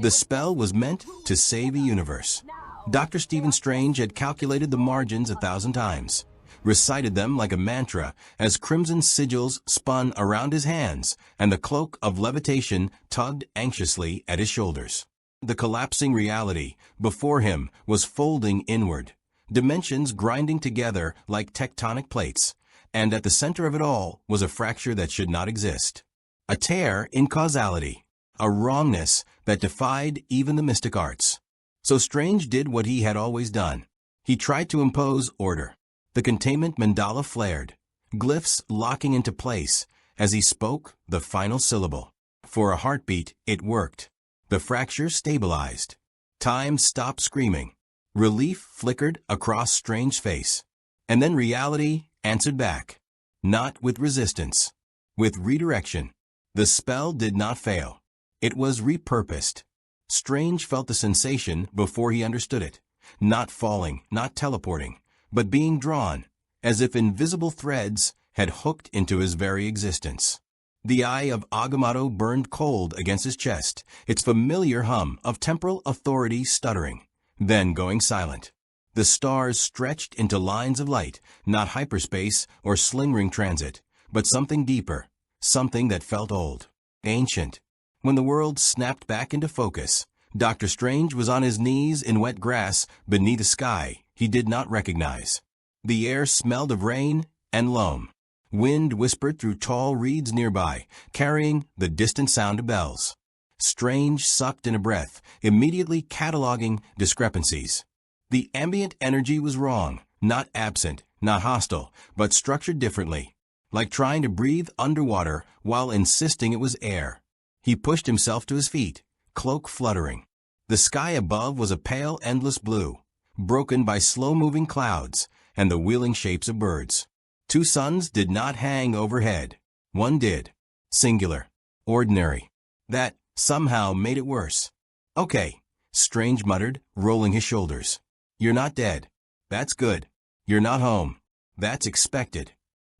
The spell was meant to save a universe. Dr. Stephen Strange had calculated the margins 1,000 times, recited them like a mantra as crimson sigils spun around his hands and the cloak of levitation tugged anxiously at his shoulders. The collapsing reality before him was folding inward, dimensions grinding together like tectonic plates, and at the center of it all was a fracture that should not exist. A tear in causality, a wrongness that defied even the mystic arts. So Strange did what he had always done. He tried to impose order. The containment mandala flared, glyphs locking into place as he spoke the final syllable. For a heartbeat, it worked. The fracture stabilized. Time stopped screaming. Relief flickered across Strange's face. And then reality answered back. Not with resistance. With redirection. The spell did not fail. It was repurposed. Strange felt the sensation before he understood it. Not falling, not teleporting, but being drawn, as if invisible threads had hooked into his very existence. The eye of Agamotto burned cold against his chest, its familiar hum of temporal authority stuttering, then going silent. The stars stretched into lines of light, not hyperspace or sling ring transit, but something deeper, something that felt old, ancient. When the world snapped back into focus, Dr. Strange was on his knees in wet grass beneath a sky he did not recognize. The air smelled of rain and loam. Wind whispered through tall reeds nearby, carrying the distant sound of bells. Strange sucked in a breath, immediately cataloging discrepancies. The ambient energy was wrong, not absent, not hostile, but structured differently, like trying to breathe underwater while insisting it was air. He pushed himself to his feet, cloak fluttering. The sky above was a pale, endless blue, broken by slow-moving clouds and the wheeling shapes of birds. 2 suns did not hang overhead. One did. Singular. Ordinary. That somehow made it worse. Okay, Strange muttered, rolling his shoulders. You're not dead. That's good. You're not home. That's expected.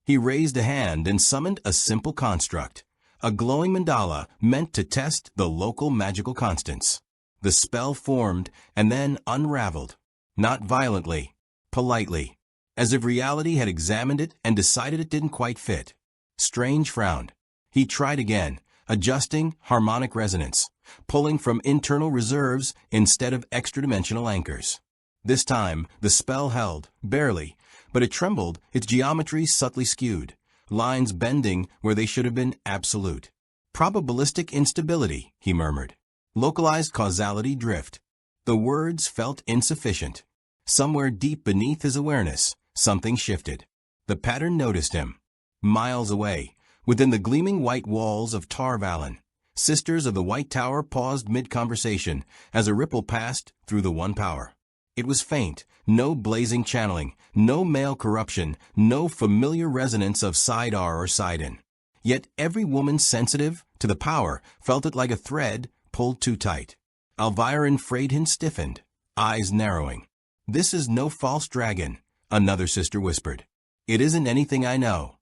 He raised a hand and summoned a simple construct, a glowing mandala meant to test the local magical constants. The spell formed and then unraveled, not violently, politely, as if reality had examined it and decided it didn't quite fit. Strange frowned. He tried again, adjusting harmonic resonance, pulling from internal reserves instead of extra-dimensional anchors. This time, the spell held, barely, but it trembled, its geometry subtly skewed, lines bending where they should have been absolute. Probabilistic instability, he murmured. Localized causality drift. The words felt insufficient. Somewhere deep beneath his awareness, something shifted. The pattern noticed him. Miles away, within the gleaming white walls of Tar Valon, Sisters of the White Tower paused mid-conversation as a ripple passed through the One Power. It was faint, no blazing channeling, no male corruption, no familiar resonance of side-R or side-in. Yet every woman sensitive to the power felt it like a thread pulled too tight. Alviren Freydhin stiffened, eyes narrowing. "This is no false dragon," another sister whispered. "It isn't anything I know."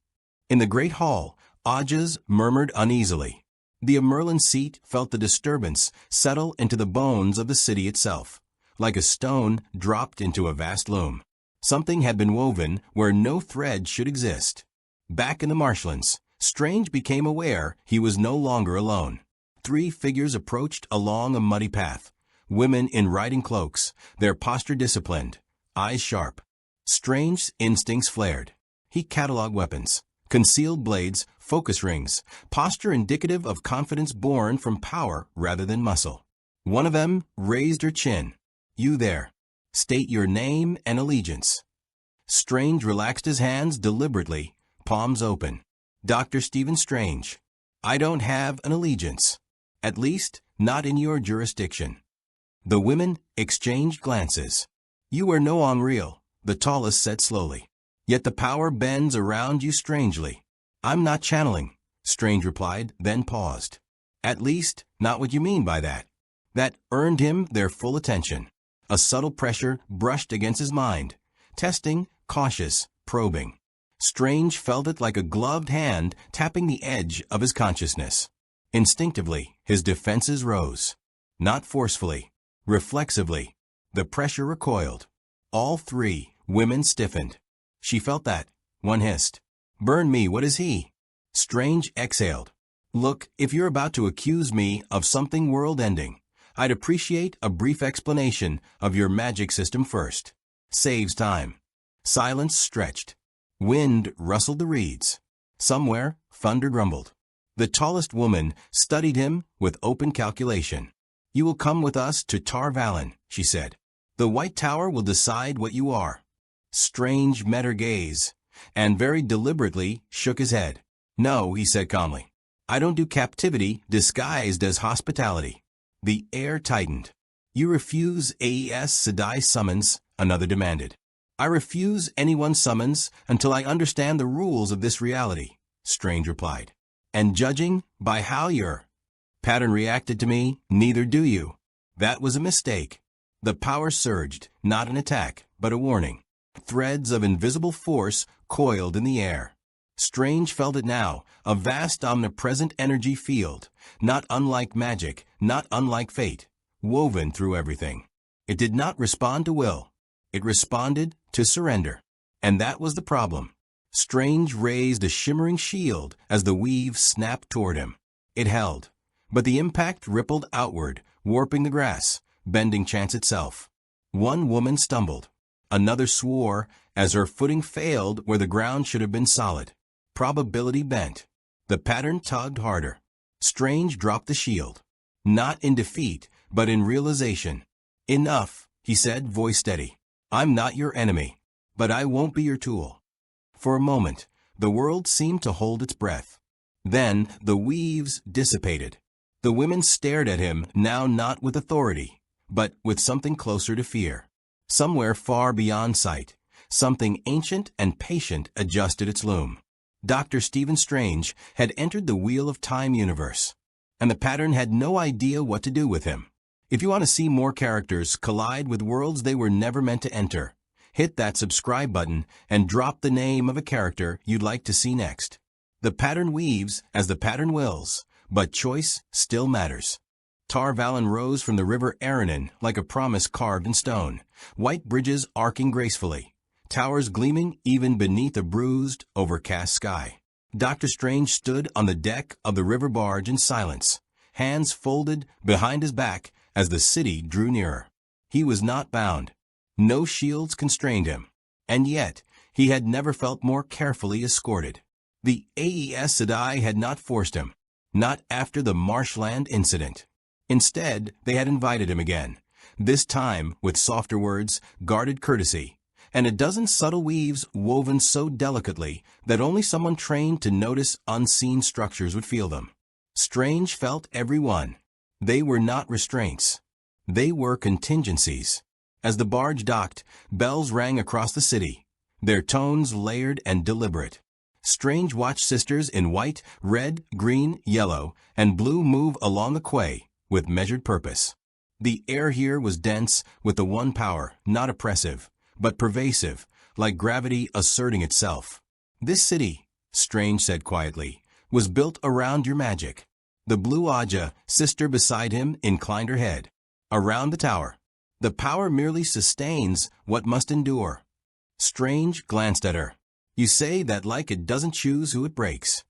In the great hall, Ajas murmured uneasily. The Amerlin seat felt the disturbance settle into the bones of the city itself, like a stone dropped into a vast loom. Something had been woven where no thread should exist. Back in the marshlands, Strange became aware he was no longer alone. 3 figures approached along a muddy path, women in riding cloaks, their posture disciplined, eyes sharp. Strange's instincts flared. He cataloged weapons, concealed blades, focus rings, posture indicative of confidence born from power rather than muscle. One of them raised her chin. "You there. State your name and allegiance." Strange relaxed his hands deliberately, palms open. "Dr. Stephen Strange. I don't have an allegiance. At least, not in your jurisdiction." The women exchanged glances. "You are no unreal," the tallest said slowly. "Yet the power bends around you strangely." "I'm not channeling," Strange replied, then paused. "At least, not what you mean by that." That earned him their full attention. A subtle pressure brushed against his mind, testing, cautious, probing. Strange felt it like a gloved hand tapping the edge of his consciousness. Instinctively, his defenses rose. Not forcefully. Reflexively. The pressure recoiled. All three women stiffened. She felt that. One hissed. "Burn me, what is he?" Strange exhaled. "Look, if you're about to accuse me of something world-ending, I'd appreciate a brief explanation of your magic system first. Saves time." Silence stretched. Wind rustled the reeds. Somewhere, thunder grumbled. The tallest woman studied him with open calculation. "You will come with us to Tar Valon," she said. "The White Tower will decide what you are." Strange met her gaze, and very deliberately shook his head. "No," he said calmly. "I don't do captivity disguised as hospitality." The air tightened. "You refuse AES Sedai summons," another demanded. "I refuse anyone's summons until I understand the rules of this reality," Strange replied. "And judging by how your pattern reacted to me, neither do you." That was a mistake. The power surged, not an attack, but a warning. Threads of invisible force coiled in the air. Strange felt it now, a vast omnipresent energy field, not unlike magic, not unlike fate, woven through everything. It did not respond to will. It responded to surrender. And that was the problem. Strange raised a shimmering shield as the weave snapped toward him. It held, but the impact rippled outward, warping the grass, bending chance itself. One woman stumbled. Another swore as her footing failed where the ground should have been solid. Probability bent. The pattern tugged harder. Strange dropped the shield. Not in defeat, but in realization. "Enough," he said, voice steady. "I'm not your enemy, but I won't be your tool." For a moment, the world seemed to hold its breath. Then the weaves dissipated. The women stared at him, now not with authority, but with something closer to fear. Somewhere far beyond sight, something ancient and patient adjusted its loom. Dr. Stephen Strange had entered the Wheel of Time universe, and the pattern had no idea what to do with him. If you want to see more characters collide with worlds they were never meant to enter, hit that subscribe button and drop the name of a character you'd like to see next. The pattern weaves as the pattern wills, but choice still matters. Tar Valon rose from the river Aranon like a promise carved in stone, white bridges arcing gracefully, towers gleaming even beneath a bruised, overcast sky. Dr. Strange stood on the deck of the river barge in silence, hands folded behind his back as the city drew nearer. He was not bound. No shields constrained him. And yet, he had never felt more carefully escorted. The AES Sedai had not forced him, not after the marshland incident. Instead, they had invited him again, this time with softer words, guarded courtesy, and a dozen subtle weaves woven so delicately that only someone trained to notice unseen structures would feel them. Strange felt every one. They were not restraints. They were contingencies. As the barge docked, bells rang across the city, their tones layered and deliberate. Strange watched sisters in white, red, green, yellow, and blue move along the quay with measured purpose. The air here was dense with the one power, not oppressive, but pervasive, like gravity asserting itself. "This city," Strange said quietly, "was built around your magic." The blue Aja, sister beside him, inclined her head. "Around the tower. The power merely sustains what must endure." Strange glanced at her. "You say that like it doesn't choose who it breaks."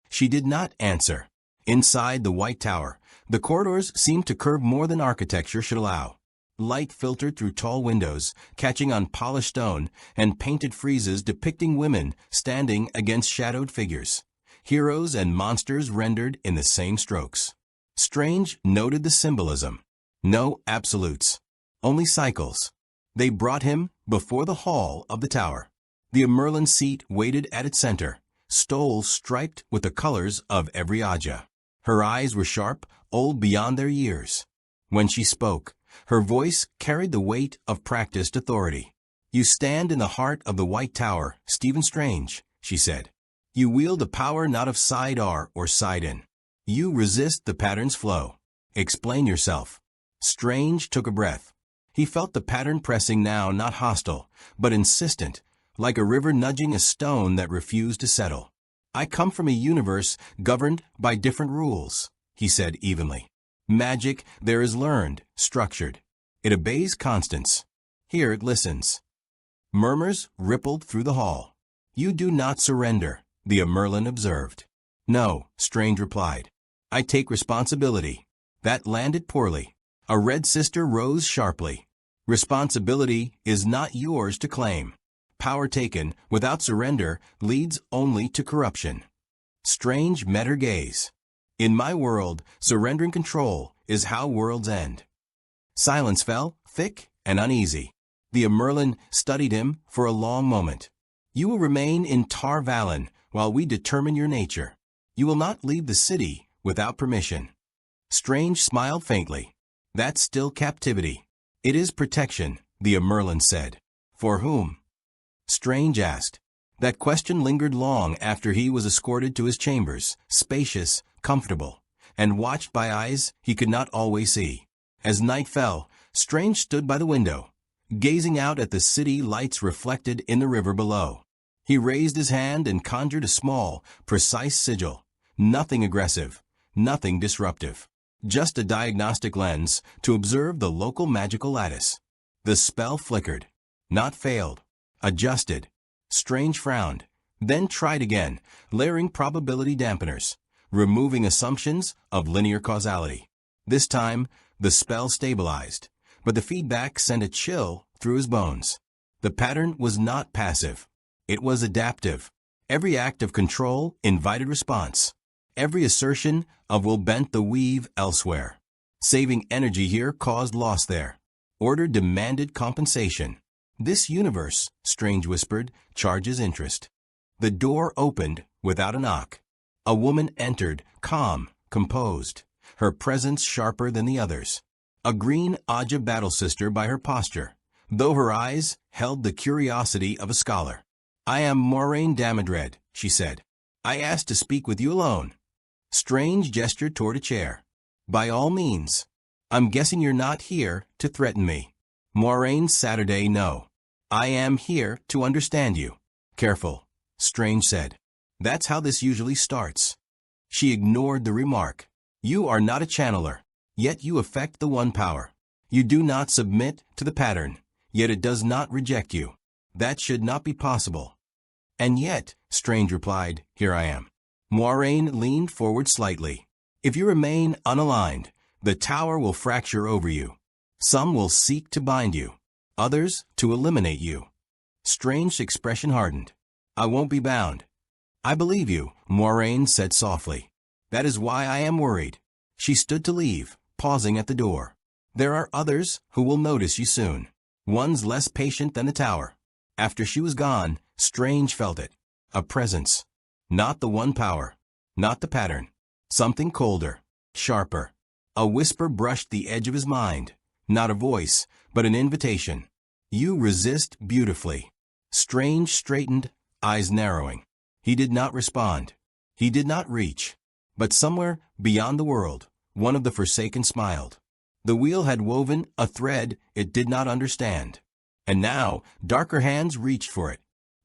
She did not answer. Inside the White Tower, the corridors seemed to curve more than architecture should allow. Light filtered through tall windows, catching on polished stone, and painted friezes depicting women standing against shadowed figures. Heroes and monsters rendered in the same strokes. Strange noted the symbolism. No absolutes. Only cycles. They brought him before the hall of the tower. The Merlin seat waited at its center, stole striped with the colors of every Aja. Her eyes were sharp, old beyond their years. When she spoke, her voice carried the weight of practiced authority. "You stand in the heart of the White Tower, Stephen Strange," she said. "You wield a power not of side-R or side-in. You resist the pattern's flow. Explain yourself." Strange took a breath. He felt the pattern pressing now, not hostile, but insistent, like a river nudging a stone that refused to settle. "I come from a universe governed by different rules," he said evenly. Magic there is learned, structured. It obeys constants. Here it listens. Murmurs rippled through the hall. You do not surrender, the Merlin observed. No, Strange replied. I take responsibility. That landed poorly. A red sister rose sharply. Responsibility is not yours to claim. Power taken without surrender leads only to corruption. Strange met her gaze. In my world, surrendering control is how worlds end. Silence fell, thick and uneasy. The Merlin studied him for a long moment. You will remain in Tar Valon while we determine your nature. You will not leave the city without permission. Strange smiled faintly. That's still captivity. It is protection, the Merlin said. For whom? Strange asked. That question lingered long after he was escorted to his chambers, spacious, comfortable, and watched by eyes he could not always see. As night fell, Strange stood by the window, gazing out at the city lights reflected in the river below. He raised his hand and conjured a small, precise sigil. Nothing aggressive, nothing disruptive. Just a diagnostic lens to observe the local magical lattice. The spell flickered. Not failed. Adjusted. Strange frowned. Then tried again, layering probability dampeners, removing assumptions of linear causality. This time, the spell stabilized, but the feedback sent a chill through his bones. The pattern was not passive. It was adaptive. Every act of control invited response. Every assertion of will bent the weave elsewhere. Saving energy here caused loss there. Order demanded compensation. This universe, Strange whispered, charges interest. The door opened without a knock. A woman entered, calm, composed, her presence sharper than the others. A green Aja battle sister by her posture, though her eyes held the curiosity of a scholar. I am Moraine Damodred, she said. I asked to speak with you alone. Strange gestured toward a chair. By all means. I'm guessing you're not here to threaten me. Moraine Saturday, no. I am here to understand you. Careful, Strange said. That's how this usually starts. She ignored the remark. You are not a channeler, yet you affect the one power. You do not submit to the pattern, yet it does not reject you. That should not be possible. And yet, Strange replied, here I am. Moraine leaned forward slightly. If you remain unaligned, the tower will fracture over you. Some will seek to bind you, others to eliminate you. Strange's expression hardened. I won't be bound. I believe you, Moraine said softly. That is why I am worried. She stood to leave, pausing at the door. There are others who will notice you soon. One's less patient than the tower. After she was gone, Strange felt it. A presence. Not the one power. Not the pattern. Something colder. Sharper. A whisper brushed the edge of his mind. Not a voice, but an invitation. You resist beautifully. Strange straightened, eyes narrowing. He did not respond. He did not reach. But somewhere beyond the world, one of the Forsaken smiled. The wheel had woven a thread it did not understand. And now, darker hands reached for it.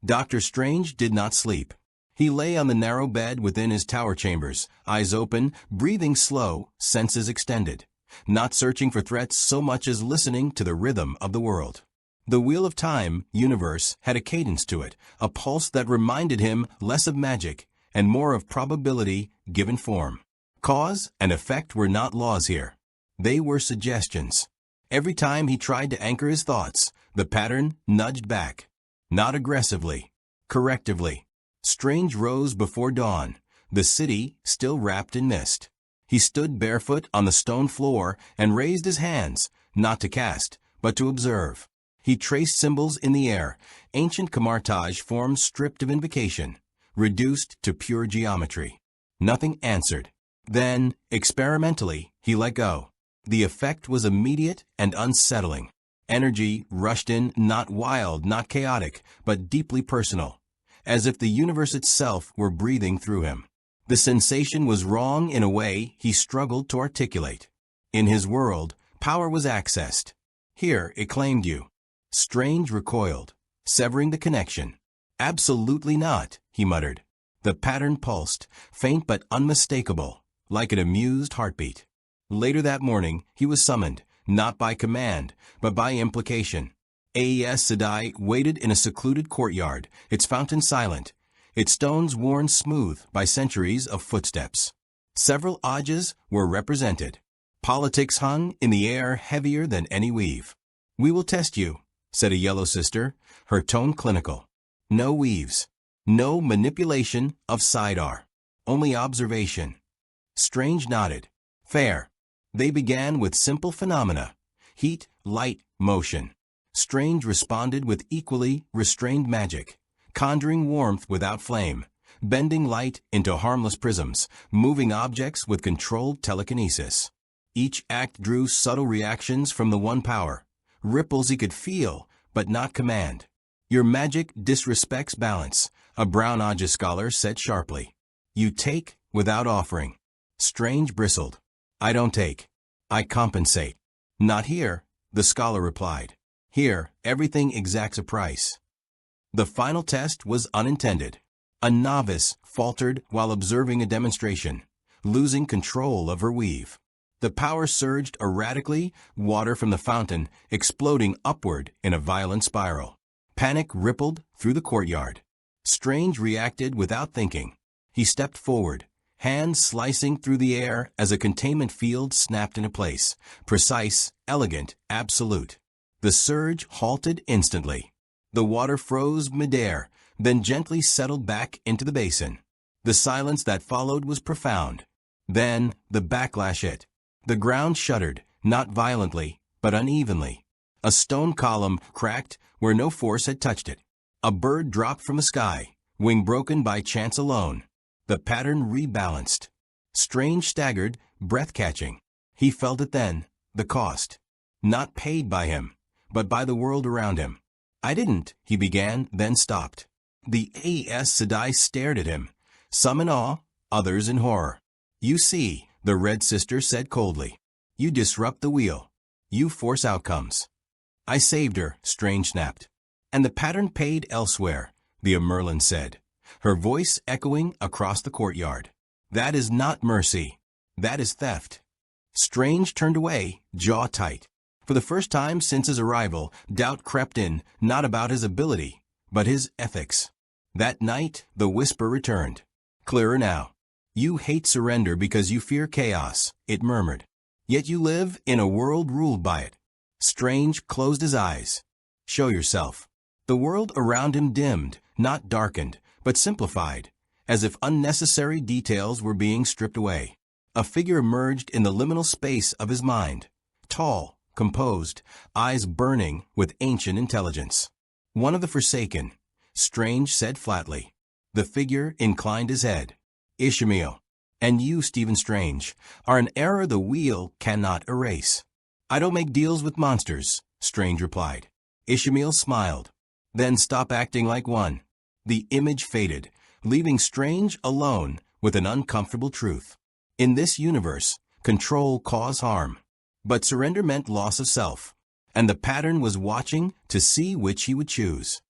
Dr. Strange did not sleep. He lay on the narrow bed within his tower chambers, eyes open, breathing slow, senses extended. Not searching for threats so much as listening to the rhythm of the world. The Wheel of Time universe had a cadence to it, a pulse that reminded him less of magic and more of probability given form. Cause and effect were not laws here. They were suggestions. Every time he tried to anchor his thoughts, the pattern nudged back. Not aggressively, correctively. Strange rose before dawn, the city still wrapped in mist. He stood barefoot on the stone floor and raised his hands, not to cast, but to observe. He traced symbols in the air, ancient Camartage forms stripped of invocation, reduced to pure geometry. Nothing answered. Then, experimentally, he let go. The effect was immediate and unsettling. Energy rushed in, not wild, not chaotic, but deeply personal, as if the universe itself were breathing through him. The sensation was wrong in a way he struggled to articulate. In his world, power was accessed. Here, it claimed you. Strange recoiled, severing the connection. Absolutely not, he muttered. The pattern pulsed, faint but unmistakable, like an amused heartbeat. Later that morning, he was summoned, not by command, but by implication. Aes Sedai waited in a secluded courtyard, its fountain silent, its stones worn smooth by centuries of footsteps. Several Ajas were represented. Politics hung in the air heavier than any weave. "We will test you," said a yellow sister, her tone clinical. "No weaves. No manipulation of Sidar. Only observation." Strange nodded. "Fair." They began with simple phenomena: heat, light, motion. Strange responded with equally restrained magic, conjuring warmth without flame, bending light into harmless prisms, moving objects with controlled telekinesis. Each act drew subtle reactions from the one power, ripples he could feel but not command. "Your magic disrespects balance," a brown Aja scholar said sharply. "You take without offering." Strange bristled. "I don't take. I compensate." "Not here," the scholar replied. "Here, everything exacts a price." The final test was unintended. A novice faltered while observing a demonstration, losing control of her weave. The power surged erratically, water from the fountain exploding upward in a violent spiral. Panic rippled through the courtyard. Strange reacted without thinking. He stepped forward, hands slicing through the air as a containment field snapped into place, precise, elegant, absolute. The surge halted instantly. The water froze midair, then gently settled back into the basin. The silence that followed was profound. Then the backlash hit. The ground shuddered, not violently, but unevenly. A stone column cracked where no force had touched it. A bird dropped from the sky, wing broken by chance alone. The pattern rebalanced. Strange staggered, breath-catching. He felt it then, the cost. Not paid by him, but by the world around him. "I didn't," he began, then stopped. The Aes Sedai stared at him, some in awe, others in horror. "You see," the Red Sister said coldly. "You disrupt the wheel. You force outcomes." "I saved her," Strange snapped. "And the pattern paid elsewhere," the Merlin said, her voice echoing across the courtyard. "That is not mercy. That is theft." Strange turned away, jaw tight. For the first time since his arrival, doubt crept in, not about his ability, but his ethics. That night, the whisper returned. Clearer now. "You hate surrender because you fear chaos," it murmured. "Yet you live in a world ruled by it." Strange closed his eyes. "Show yourself." The world around him dimmed, not darkened, but simplified, as if unnecessary details were being stripped away. A figure emerged in the liminal space of his mind. Tall, composed, eyes burning with ancient intelligence. "One of the Forsaken," Strange said flatly. The figure inclined his head. "Ishmael, and you, Stephen Strange, are an error the wheel cannot erase." "I don't make deals with monsters," Strange replied. Ishmael smiled. "Then stop acting like one." The image faded, leaving Strange alone with an uncomfortable truth. In this universe, control caused harm. But surrender meant loss of self, and the pattern was watching to see which he would choose.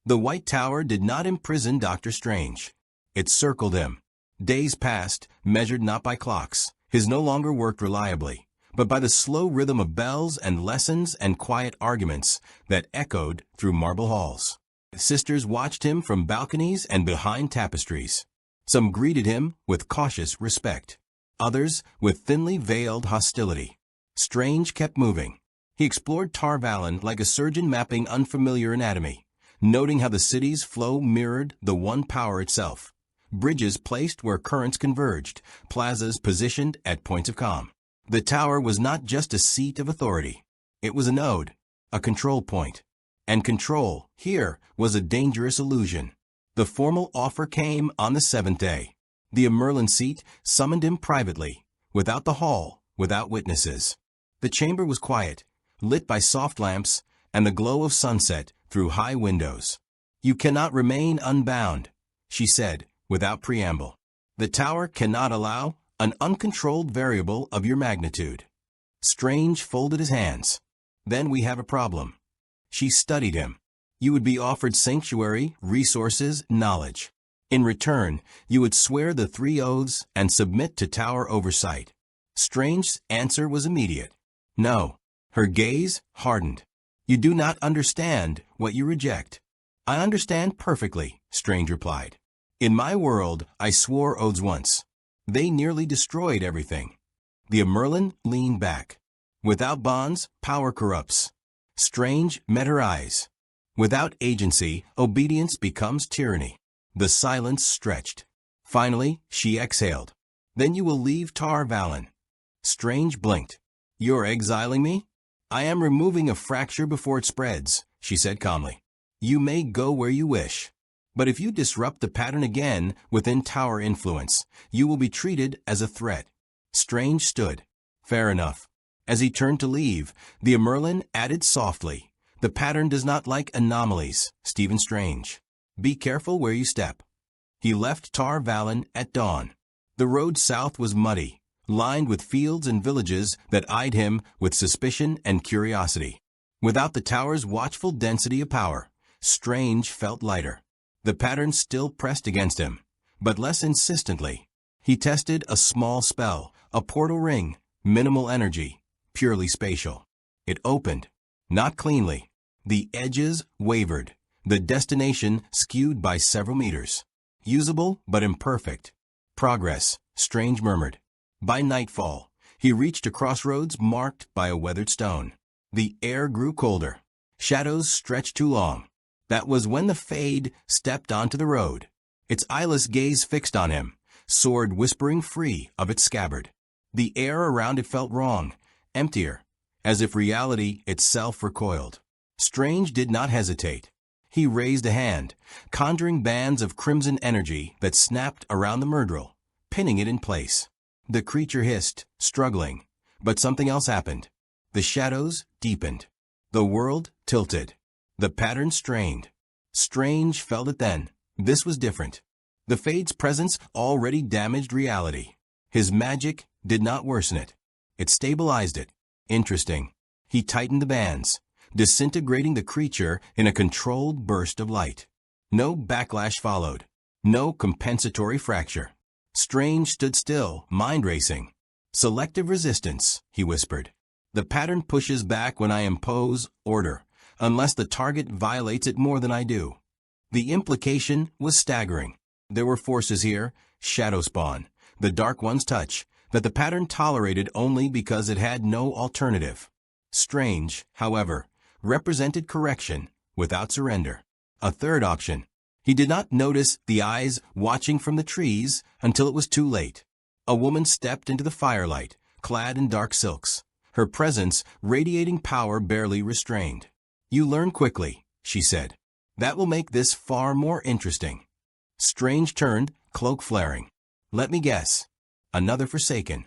The White Tower did not imprison Dr. Strange. It circled him. Days passed, measured not by clocks. His no longer worked reliably, but by the slow rhythm of bells and lessons and quiet arguments that echoed through marble halls. Sisters watched him from balconies and behind tapestries. Some greeted him with cautious respect, others with thinly veiled hostility. Strange kept moving. He explored Tar Valon like a surgeon mapping unfamiliar anatomy, noting how the city's flow mirrored the one power itself. Bridges placed where currents converged, plazas positioned at points of calm. The tower was not just a seat of authority. It was a node, a control point. And control, here, was a dangerous illusion. The formal offer came on the 7th day. The Merlin seat summoned him privately, without the hall, without witnesses. The chamber was quiet, lit by soft lamps and the glow of sunset through high windows. "You cannot remain unbound," she said, without preamble. "The tower cannot allow an uncontrolled variable of your magnitude." Strange folded his hands. "Then we have a problem." She studied him. "You would be offered sanctuary, resources, knowledge. In return, you would swear the 3 oaths and submit to tower oversight. Strange's answer was immediate. No. Her gaze hardened. You do not understand what you reject. I understand perfectly, Strange replied. In my world, I swore oaths once. They nearly destroyed everything. The Merlin leaned back. Without bonds, power corrupts. Strange met her eyes. Without agency, obedience becomes tyranny. The silence stretched. Finally, she exhaled. Then you will leave Tar Valon. Strange blinked. You're exiling me? I am removing a fracture before it spreads, she said calmly. You may go where you wish. But if you disrupt the pattern again within Tower influence, you will be treated as a threat. Strange stood. Fair enough. As he turned to leave, the Merlin added softly, the pattern does not like anomalies, Stephen Strange. Be careful where you step. He left Tar Valon at dawn. The road south was muddy, lined with fields and villages that eyed him with suspicion and curiosity. Without the tower's watchful density of power, Strange felt lighter. The pattern still pressed against him, but less insistently. He tested a small spell, a portal ring, minimal energy, purely spatial. It opened, not cleanly. The edges wavered, the destination skewed by several meters. Usable but imperfect. Progress, Strange murmured. By nightfall, he reached a crossroads marked by a weathered stone. The air grew colder. Shadows stretched too long. That was when the Fade stepped onto the road, its eyeless gaze fixed on him, sword whispering free of its scabbard. The air around it felt wrong, emptier, as if reality itself recoiled. Strange did not hesitate. He raised a hand, conjuring bands of crimson energy that snapped around the Myrddraal, pinning it in place. The creature hissed, struggling, but something else happened. The shadows deepened. The world tilted. The pattern strained. Strange felt it then. This was different. The Fade's presence already damaged reality. His magic did not worsen it. It stabilized it. Interesting. He tightened the bands, disintegrating the creature in a controlled burst of light. No backlash followed. No compensatory fracture. Strange stood still, mind racing. Selective resistance, he whispered. The pattern pushes back when I impose order, unless the target violates it more than I do. The implication was staggering. There were forces here, shadow spawn, the Dark One's touch, that the pattern tolerated only because it had no alternative. Strange, however, represented correction without surrender. A third option. He did not notice the eyes watching from the trees until it was too late. A woman stepped into the firelight, clad in dark silks, her presence radiating power barely restrained. You learn quickly, she said. That will make this far more interesting. Strange turned, cloak flaring. Let me guess. Another Forsaken.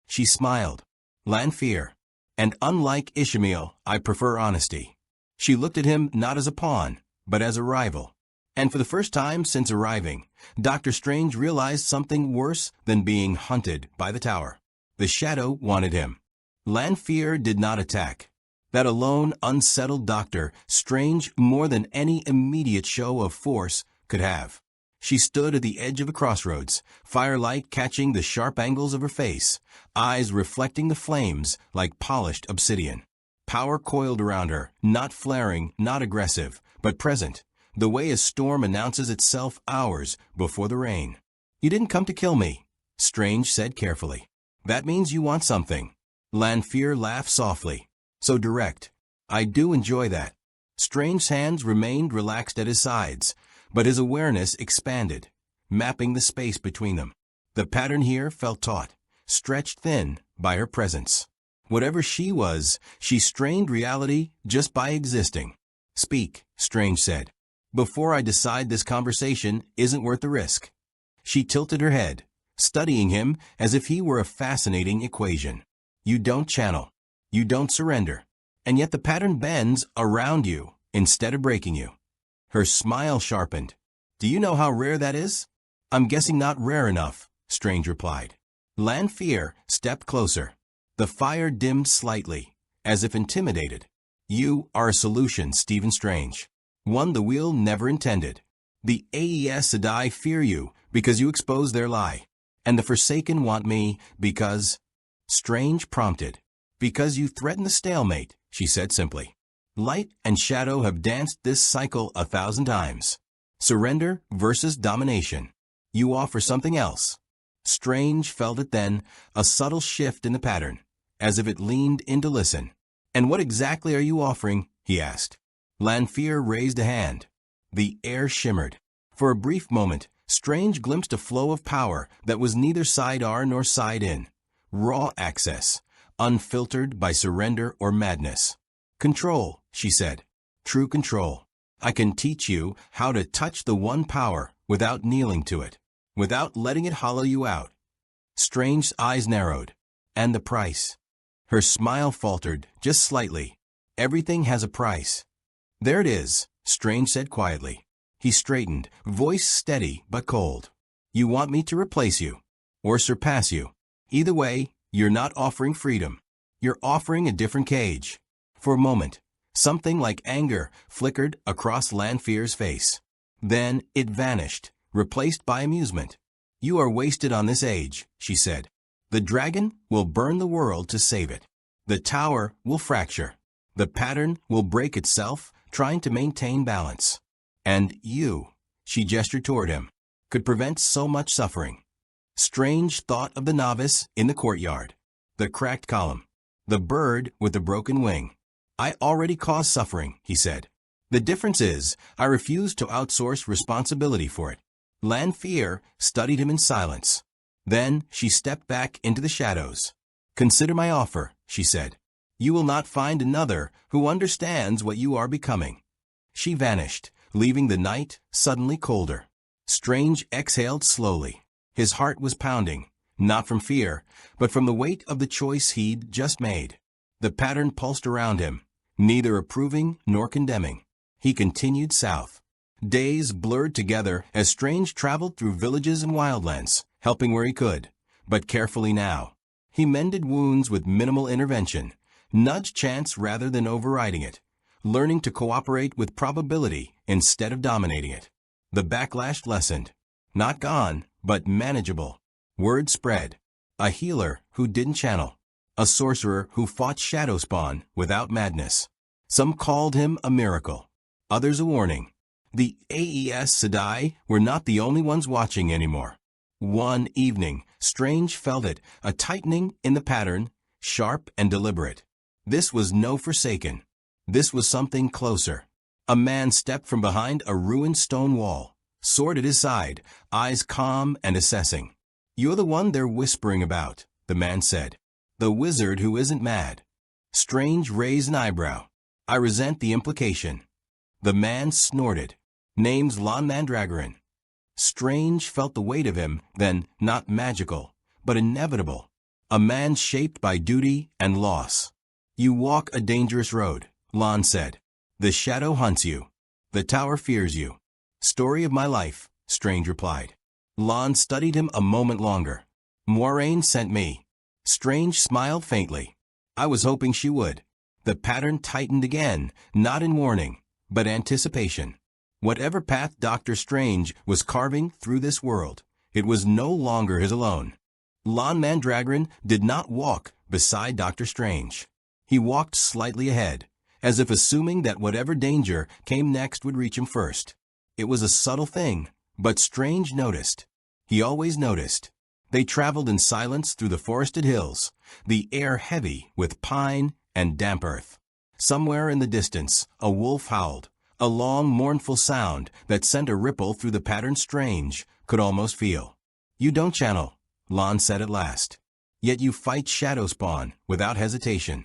She smiled. Lanfear. And unlike Ishamael, I prefer honesty. She looked at him not as a pawn, but as a rival. And for the first time since arriving, Dr. Strange realized something worse than being hunted by the tower. The shadow wanted him. Lanfear did not attack. That alone unsettled Dr. Strange more than any immediate show of force could have. She stood at the edge of a crossroads, firelight catching the sharp angles of her face, eyes reflecting the flames like polished obsidian. Power coiled around her, not flaring, not aggressive, but present, the way a storm announces itself hours before the rain. You didn't come to kill me, Strange said carefully. That means you want something. Lanfear laughed softly. So direct. I do enjoy that. Strange's hands remained relaxed at his sides, but his awareness expanded, mapping the space between them. The pattern here felt taut, stretched thin by her presence. Whatever she was, she strained reality just by existing. Speak, Strange said. Before I decide this conversation isn't worth the risk. She tilted her head, studying him as if he were a fascinating equation. You don't channel. You don't surrender. And yet the pattern bends around you instead of breaking you. Her smile sharpened. Do you know how rare that is? I'm guessing not rare enough, Strange replied. Lanfear stepped closer. The fire dimmed slightly, as if intimidated. You are a solution, Stephen Strange. One the wheel never intended. The Aes Sedai fear you because you expose their lie. And the Forsaken want me because... Strange prompted. Because you threaten the stalemate, she said simply. Light and shadow have danced this cycle 1,000 times. Surrender versus domination. You offer something else. Strange felt it then, a subtle shift in the pattern, as if it leaned in to listen. And what exactly are you offering? He asked. Lanfear raised a hand. The air shimmered. For a brief moment, Strange glimpsed a flow of power that was neither side R nor side in. Raw access, unfiltered by surrender or madness. Control, she said. True control. I can teach you how to touch the one power without kneeling to it, without letting it hollow you out. Strange's eyes narrowed. And the price? Her smile faltered, just slightly. Everything has a price. There it is, Strange said quietly. He straightened, voice steady but cold. You want me to replace you, or surpass you. Either way, you're not offering freedom. You're offering a different cage. For a moment, something like anger flickered across Lanfear's face. Then it vanished, replaced by amusement. You are wasted on this age, she said. The dragon will burn the world to save it. The tower will fracture. The pattern will break itself, trying to maintain balance. And you, she gestured toward him, could prevent so much suffering. Strange thought of the novice in the courtyard. The cracked column. The bird with the broken wing. I already caused suffering, he said. The difference is, I refuse to outsource responsibility for it. Lanfear studied him in silence. Then she stepped back into the shadows. Consider my offer, she said. You will not find another who understands what you are becoming. She vanished, leaving the night suddenly colder. Strange exhaled slowly. His heart was pounding, not from fear, but from the weight of the choice he'd just made. The pattern pulsed around him, neither approving nor condemning. He continued south. Days blurred together as Strange traveled through villages and wildlands, helping where he could, but carefully now. He mended wounds with minimal intervention, nudged chance rather than overriding it, learning to cooperate with probability instead of dominating it. The backlash lessened. Not gone, but manageable. Word spread. A healer who didn't channel. A sorcerer who fought shadow spawn without madness. Some called him a miracle. Others a warning. The Aes Sedai were not the only ones watching anymore. One evening, Strange felt it, a tightening in the pattern, sharp and deliberate. This was no Forsaken. This was something closer. A man stepped from behind a ruined stone wall, sword at his side, eyes calm and assessing. You're the one they're whispering about, the man said. The wizard who isn't mad. Strange raised an eyebrow. I resent the implication. The man snorted. Name's Lan Mandragoran. Strange felt the weight of him, then not magical, but inevitable. A man shaped by duty and loss. You walk a dangerous road, Lan said. The shadow hunts you. The tower fears you. Story of my life, Strange replied. Lan studied him a moment longer. Moiraine sent me. Strange smiled faintly. I was hoping she would. The pattern tightened again, not in warning, but anticipation. Whatever path Dr. Strange was carving through this world, it was no longer his alone. Lan Mandragoran did not walk beside Dr. Strange. He walked slightly ahead, as if assuming that whatever danger came next would reach him first. It was a subtle thing, but Strange noticed. He always noticed. They traveled in silence through the forested hills, the air heavy with pine and damp earth. Somewhere in the distance, a wolf howled, a long, mournful sound that sent a ripple through the pattern Strange could almost feel. You don't channel, Lan said at last. Yet you fight shadow spawn without hesitation.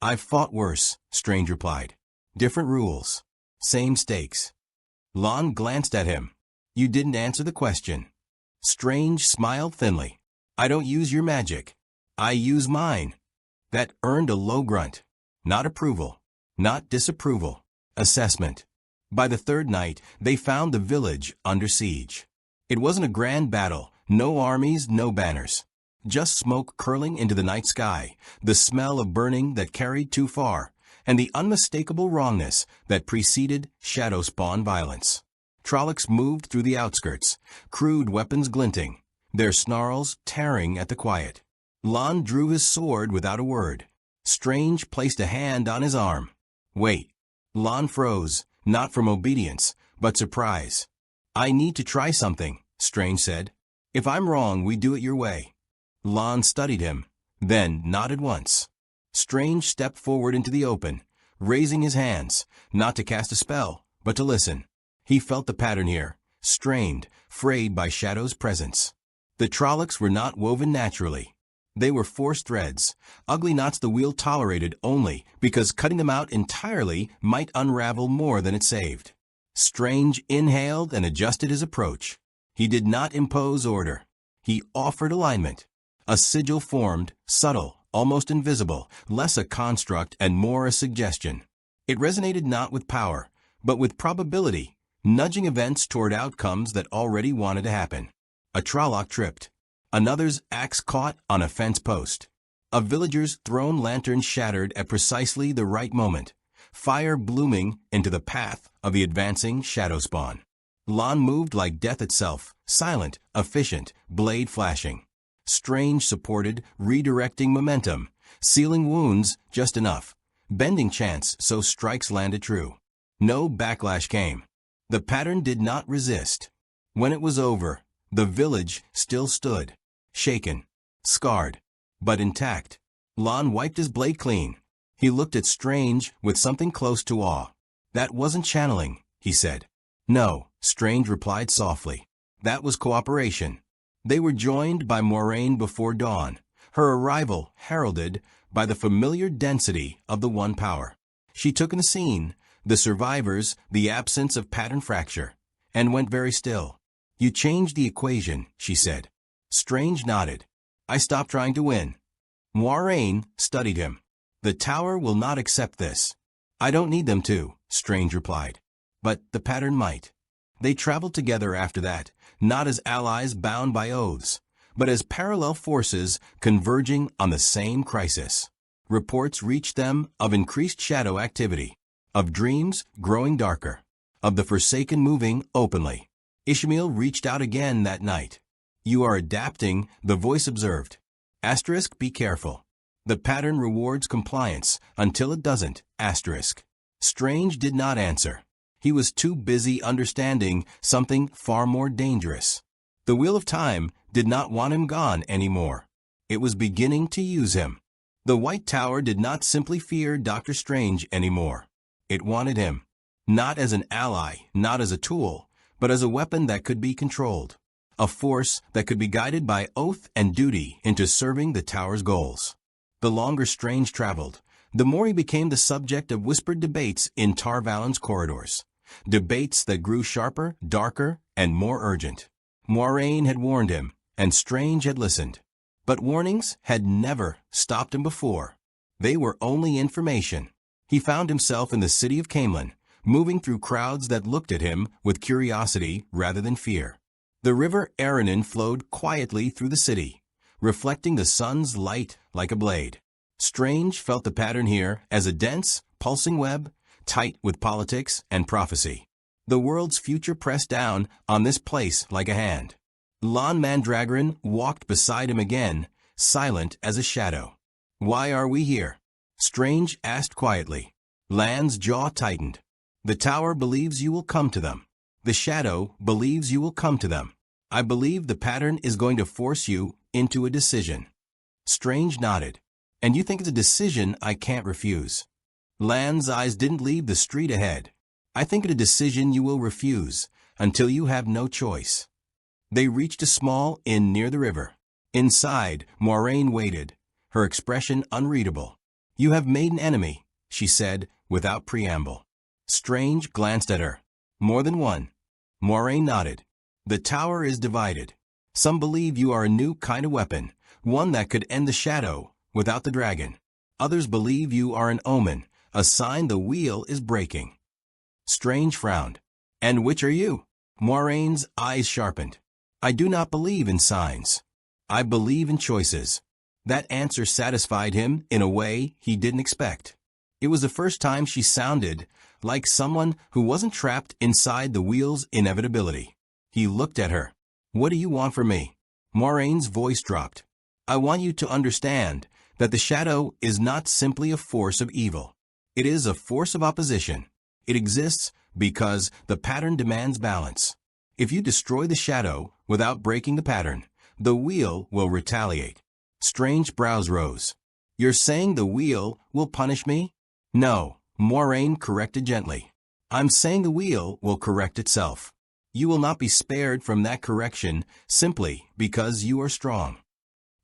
I've fought worse, Strange replied. Different rules. Same stakes. Lan glanced at him. You didn't answer the question. Strange smiled thinly. I don't use your magic. I use mine. That earned a low grunt. Not approval. Not disapproval. Assessment. By the third night, they found the village under siege. It wasn't a grand battle. No armies, no banners. Just smoke curling into the night sky, the smell of burning that carried too far, and the unmistakable wrongness that preceded shadow spawn violence. Trollocs moved through the outskirts, crude weapons glinting, their snarls tearing at the quiet. Lon drew his sword without a word. Strange placed a hand on his arm. Wait. Lon froze, not from obedience, but surprise. I need to try something, Strange said. If I'm wrong, we do it your way. Lon studied him, then nodded once. Strange stepped forward into the open, raising his hands, not to cast a spell, but to listen. He felt the pattern here, strained, frayed by Shadow's presence. The Trollocs were not woven naturally. They were forced threads, ugly knots the wheel tolerated only because cutting them out entirely might unravel more than it saved. Strange inhaled and adjusted his approach. He did not impose order. He offered alignment. A sigil formed, subtle, almost invisible, less a construct and more a suggestion. It resonated not with power, but with probability, nudging events toward outcomes that already wanted to happen. A Trolloc tripped. Another's axe caught on a fence post. A villager's thrown lantern shattered at precisely the right moment, fire blooming into the path of the advancing shadow spawn. Lon moved like death itself, silent, efficient, blade flashing. Strange supported, redirecting momentum, sealing wounds just enough, bending chance so strikes landed true. No backlash came. The pattern did not resist. When it was over, the village still stood, shaken, scarred, but intact. Lon wiped his blade clean. He looked at Strange with something close to awe. That wasn't channeling, he said. No, Strange replied softly. That was cooperation. They were joined by Moiraine before dawn, her arrival heralded by the familiar density of the one power. She took in the scene, the survivors, the absence of pattern fracture, and went very still. You changed the equation, she said. Strange nodded. I stopped trying to win. Moiraine studied him. The tower will not accept this. I don't need them to, Strange replied. But the pattern might. They traveled together after that, not as allies bound by oaths, but as parallel forces converging on the same crisis. Reports reached them of increased shadow activity, of dreams growing darker, of the Forsaken moving openly. Ishamael reached out again that night. You are adapting, the voice observed. Asterisk, be careful. The pattern rewards compliance until it doesn't. Asterisk. Strange did not answer. He was too busy understanding something far more dangerous. The Wheel of Time did not want him gone anymore. It was beginning to use him. The White Tower did not simply fear Dr. Strange anymore. It wanted him. Not as an ally, not as a tool, but as a weapon that could be controlled. A force that could be guided by oath and duty into serving the Tower's goals. The longer Strange traveled, the more he became the subject of whispered debates in Tar Valon's corridors. Debates that grew sharper, darker, and more urgent. Moiraine had warned him, and Strange had listened. But warnings had never stopped him before. They were only information. He found himself in the city of Caemlyn, moving through crowds that looked at him with curiosity rather than fear. The river Aranon flowed quietly through the city, reflecting the sun's light like a blade. Strange felt the pattern here as a dense, pulsing web, tight with politics and prophecy. The world's future pressed down on this place like a hand. Lon Mandragoran walked beside him again, silent as a shadow. Why are we here? Strange asked quietly. Lan's jaw tightened. The tower believes you will come to them. The shadow believes you will come to them. I believe the pattern is going to force you into a decision. Strange nodded. And you think it's a decision I can't refuse. Lan's eyes didn't leave the street ahead. I think it a decision you will refuse, until you have no choice. They reached a small inn near the river. Inside, Moiraine waited, her expression unreadable. You have made an enemy, she said, without preamble. Strange glanced at her. More than one. Moiraine nodded. The tower is divided. Some believe you are a new kind of weapon, one that could end the shadow without the dragon. Others believe you are an omen, a sign the wheel is breaking. Strange frowned. And which are you? Moiraine's eyes sharpened. I do not believe in signs. I believe in choices. That answer satisfied him in a way he didn't expect. It was the first time she sounded like someone who wasn't trapped inside the wheel's inevitability. He looked at her. What do you want from me? Moiraine's voice dropped. I want you to understand that the shadow is not simply a force of evil. It is a force of opposition. It exists because the pattern demands balance. If you destroy the shadow without breaking the pattern, the wheel will retaliate. Strange brows rose. You're saying the wheel will punish me? No, Moiraine corrected gently. I'm saying the wheel will correct itself. You will not be spared from that correction simply because you are strong.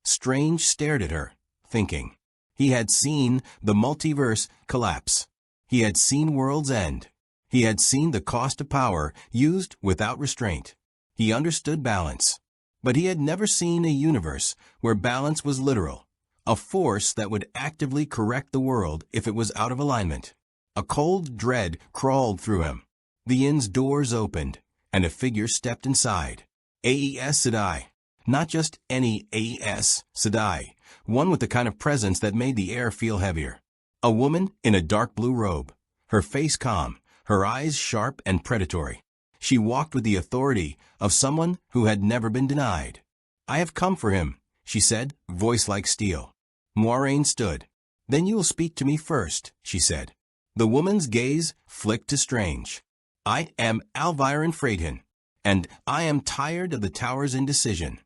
Strange stared at her, thinking. He had seen the multiverse collapse. He had seen worlds end. He had seen the cost of power used without restraint. He understood balance. But he had never seen a universe where balance was literal, a force that would actively correct the world if it was out of alignment. A cold dread crawled through him. The inn's doors opened, and a figure stepped inside. Aes Sedai. Not just any Aes Sedai, one with the kind of presence that made the air feel heavier. A woman in a dark blue robe, her face calm, her eyes sharp and predatory. She walked with the authority of someone who had never been denied. I have come for him, she said, voice like steel. Moiraine stood. Then you will speak to me first, she said. The woman's gaze flicked to Strange. I am Alviren Freydin, and I am tired of the tower's indecision.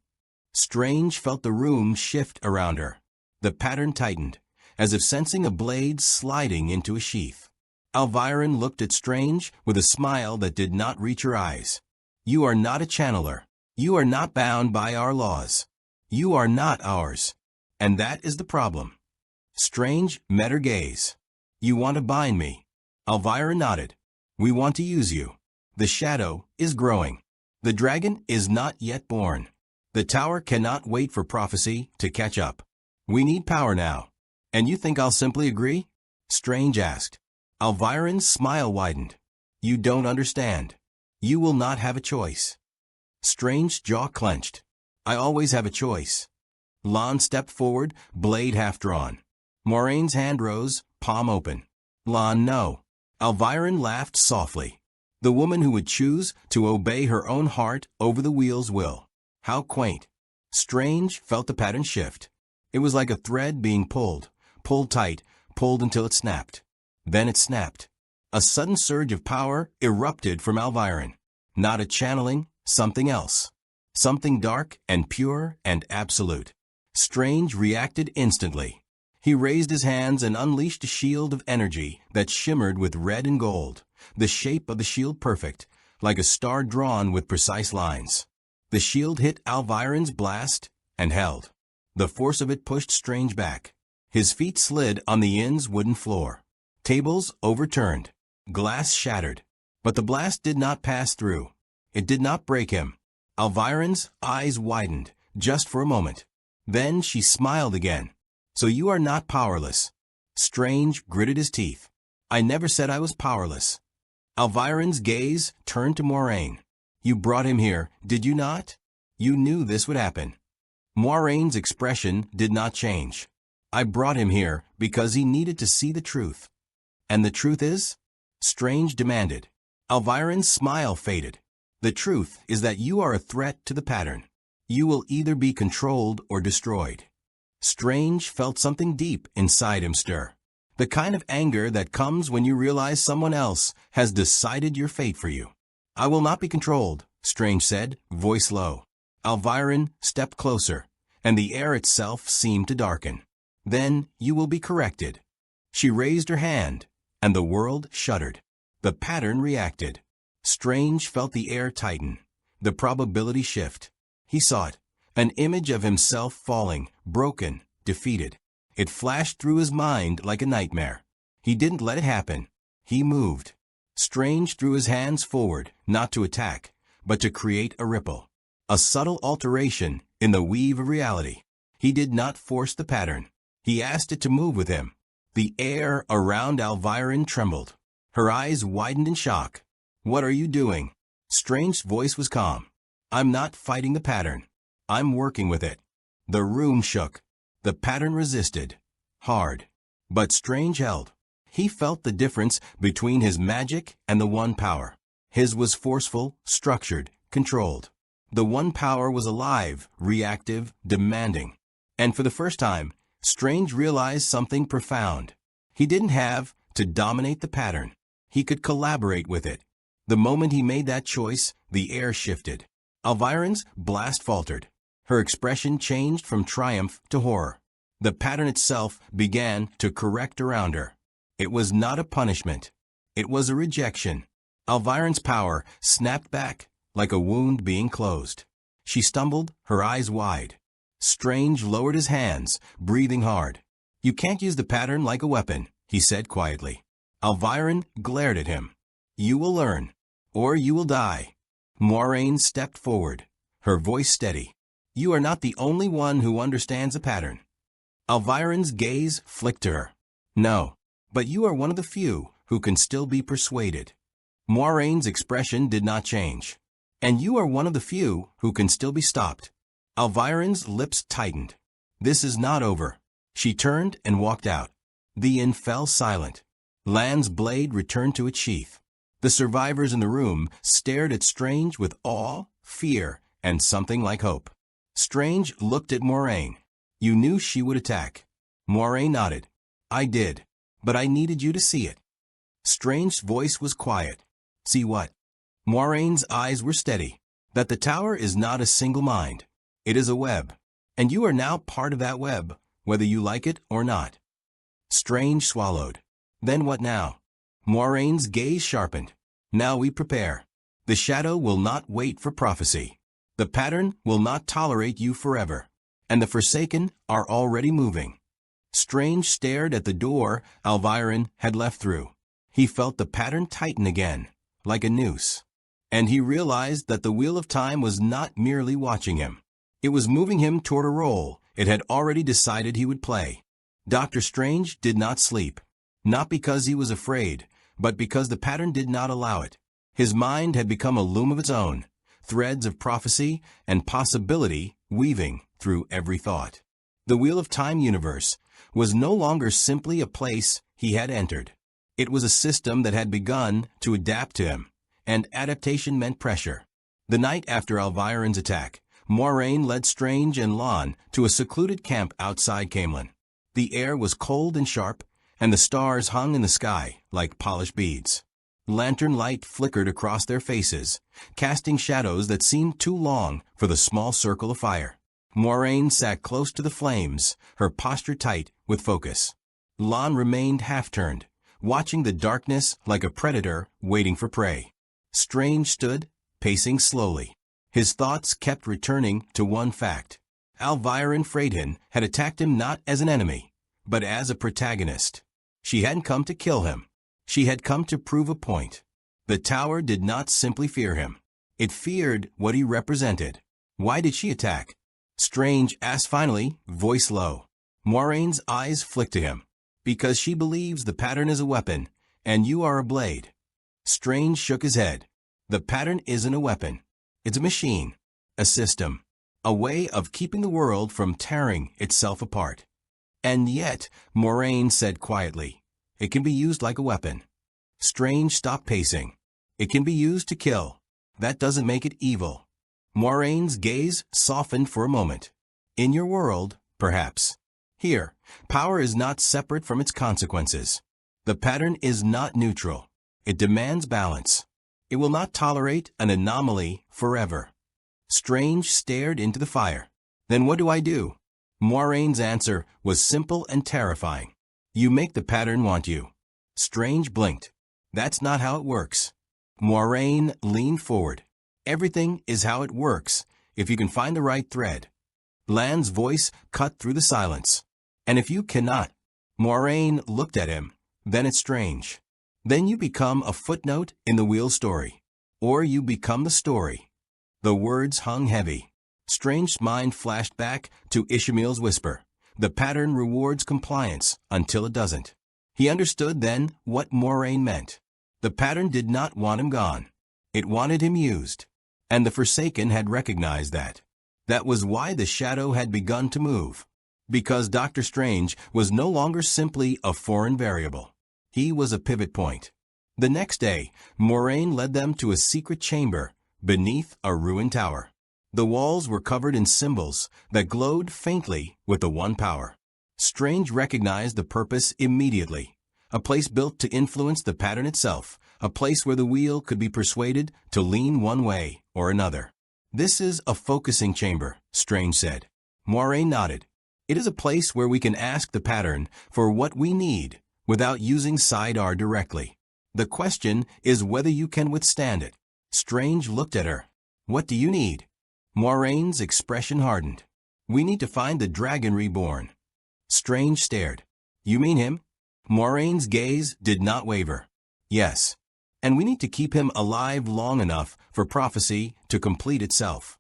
Strange felt the room shift around her. The pattern tightened, as if sensing a blade sliding into a sheath. Alviren looked at Strange with a smile that did not reach her eyes. You are not a channeler. You are not bound by our laws. You are not ours. And that is the problem. Strange met her gaze. You want to bind me. Alviren nodded. We want to use you. The shadow is growing. The dragon is not yet born. The tower cannot wait for prophecy to catch up. We need power now. And you think I'll simply agree? Strange asked. Alviren's smile widened. You don't understand. You will not have a choice. Strange's jaw clenched. I always have a choice. Lan stepped forward, blade half drawn. Moraine's hand rose, palm open. Lan, no. Alviren laughed softly. The woman who would choose to obey her own heart over the wheel's will. How quaint. Strange felt the pattern shift. It was like a thread being pulled tight, pulled until it snapped. Then it snapped. A sudden surge of power erupted from Alviren. Not a channeling, something else. Something dark and pure and absolute. Strange reacted instantly. He raised his hands and unleashed a shield of energy that shimmered with red and gold, the shape of the shield perfect, like a star drawn with precise lines. The shield hit Alviren's blast and held. The force of it pushed Strange back. His feet slid on the inn's wooden floor. Tables overturned. Glass shattered. But the blast did not pass through. It did not break him. Alviren's eyes widened, just for a moment. Then she smiled again. So you are not powerless. Strange gritted his teeth. I never said I was powerless. Alviren's gaze turned to Moiraine. You brought him here, did you not? You knew this would happen. Moiraine's expression did not change. I brought him here because he needed to see the truth. And the truth is? Strange demanded. Alviren's smile faded. The truth is that you are a threat to the pattern. You will either be controlled or destroyed. Strange felt something deep inside him stir. The kind of anger that comes when you realize someone else has decided your fate for you. I will not be controlled, Strange said, voice low. Alviren stepped closer, and the air itself seemed to darken. Then you will be corrected. She raised her hand, and the world shuddered. The pattern reacted. Strange felt the air tighten, the probability shift. He saw it, an image of himself falling, broken, defeated. It flashed through his mind like a nightmare. He didn't let it happen. He moved. Strange threw his hands forward, not to attack, but to create a ripple. A subtle alteration in the weave of reality. He did not force the pattern. He asked it to move with him. The air around Alviren trembled. Her eyes widened in shock. What are you doing? Strange's voice was calm. I'm not fighting the pattern. I'm working with it. The room shook. The pattern resisted. Hard. But Strange held. He felt the difference between his magic and the One Power. His was forceful, structured, controlled. The One Power was alive, reactive, demanding. And for the first time, Strange realized something profound. He didn't have to dominate the pattern. He could collaborate with it. The moment he made that choice, the air shifted. Elviren's blast faltered. Her expression changed from triumph to horror. The pattern itself began to correct around her. It was not a punishment. It was a rejection. Elviren's power snapped back, like a wound being closed. She stumbled, her eyes wide. Strange lowered his hands, breathing hard. "You can't use the pattern like a weapon," he said quietly. Elviren glared at him. "You will learn, or you will die." Moiraine stepped forward, her voice steady. "You are not the only one who understands a pattern." Elviren's gaze flicked to her. "No, but you are one of the few who can still be persuaded." Moiraine's expression did not change. "And you are one of the few who can still be stopped." Elviren's lips tightened. "This is not over." She turned and walked out. The inn fell silent. Lan's blade returned to its sheath. The survivors in the room stared at Strange with awe, fear, and something like hope. Strange looked at Moiraine. "You knew she would attack." Moiraine nodded. "I did, but I needed you to see it." Strange's voice was quiet. "See what?" Moiraine's eyes were steady. "That the tower is not a single mind. It is a web, and you are now part of that web, whether you like it or not." Strange swallowed. "Then what now?" Moiraine's gaze sharpened. "Now we prepare. The shadow will not wait for prophecy. The pattern will not tolerate you forever. And the Forsaken are already moving." Strange stared at the door Elviren had left through. He felt the pattern tighten again, like a noose. And he realized that the Wheel of Time was not merely watching him. It was moving him toward a role it had already decided he would play. Dr. Strange did not sleep. Not because he was afraid, but because the pattern did not allow it. His mind had become a loom of its own, threads of prophecy and possibility weaving through every thought. The Wheel of Time universe was no longer simply a place he had entered. It was a system that had begun to adapt to him, and adaptation meant pressure. The night after Elviren's attack, Moiraine led Strange and Lan to a secluded camp outside Caemlyn. The air was cold and sharp, and the stars hung in the sky like polished beads. Lantern light flickered across their faces, casting shadows that seemed too long for the small circle of fire. Moiraine sat close to the flames, her posture tight with focus. Lan remained half-turned, watching the darkness like a predator waiting for prey. Strange stood, pacing slowly. His thoughts kept returning to one fact. Elviren Freydin had attacked him not as an enemy, but as a protagonist. She hadn't come to kill him. She had come to prove a point. The tower did not simply fear him. It feared what he represented. Why did she attack? Strange asked finally, voice low. Moiraine's eyes flicked to him. Because she believes the pattern is a weapon, and you are a blade. Strange shook his head. The pattern isn't a weapon. It's a machine, a system, a way of keeping the world from tearing itself apart. And yet, Moiraine said quietly, it can be used like a weapon. Strange stopped pacing. It can be used to kill. That doesn't make it evil. Moiraine's gaze softened for a moment. In your world, perhaps. Here, power is not separate from its consequences. The pattern is not neutral. It demands balance. It will not tolerate an anomaly forever. Strange stared into the fire. Then what do I do? Moiraine's answer was simple and terrifying. You make the pattern want you. Strange blinked. That's not how it works. Moiraine leaned forward. Everything is how it works, if you can find the right thread. Lan's voice cut through the silence. And if you cannot, Moiraine looked at him, then at Strange. Then you become a footnote in the wheel story. Or you become the story. The words hung heavy. Strange's mind flashed back to Ishamael's whisper. The pattern rewards compliance until it doesn't. He understood then what Moiraine meant. The pattern did not want him gone. It wanted him used. And the Forsaken had recognized that. That was why the shadow had begun to move. Because Dr. Strange was no longer simply a foreign variable. He was a pivot point. The next day, Moiraine led them to a secret chamber beneath a ruined tower. The walls were covered in symbols that glowed faintly with the one power. Strange recognized the purpose immediately. A place built to influence the pattern itself, a place where the wheel could be persuaded to lean one way or another. This is a focusing chamber, Strange said. Moiraine nodded. It is a place where we can ask the pattern for what we need without using saidar directly. The question is whether you can withstand it. Strange looked at her. What do you need? Moraine's expression hardened. We need to find the dragon reborn. Strange stared. You mean him? Moraine's gaze did not waver. Yes. And we need to keep him alive long enough for prophecy to complete itself.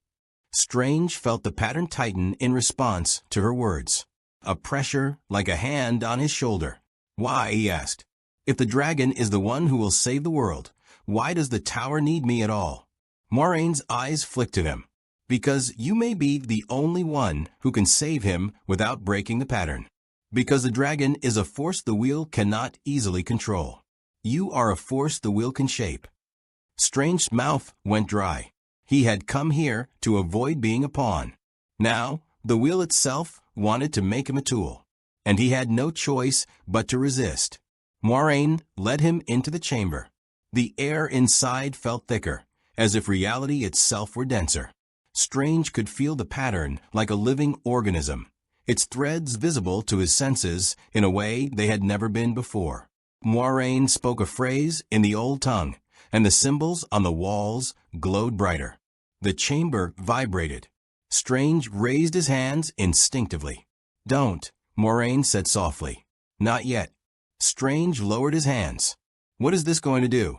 Strange felt the pattern tighten in response to her words. A pressure like a hand on his shoulder. Why, he asked. If the dragon is the one who will save the world, why does the tower need me at all? Moraine's eyes flicked at him. Because you may be the only one who can save him without breaking the pattern. Because the dragon is a force the wheel cannot easily control. You are a force the wheel can shape. Strange's mouth went dry. He had come here to avoid being a pawn. Now, the wheel itself wanted to make him a tool. And he had no choice but to resist. Moiraine led him into the chamber. The air inside felt thicker, as if reality itself were denser. Strange could feel the pattern like a living organism, its threads visible to his senses in a way they had never been before. Moiraine spoke a phrase in the old tongue, and the symbols on the walls glowed brighter. The chamber vibrated. Strange raised his hands instinctively. Don't, Moiraine said softly. Not yet. Strange lowered his hands. What is this going to do?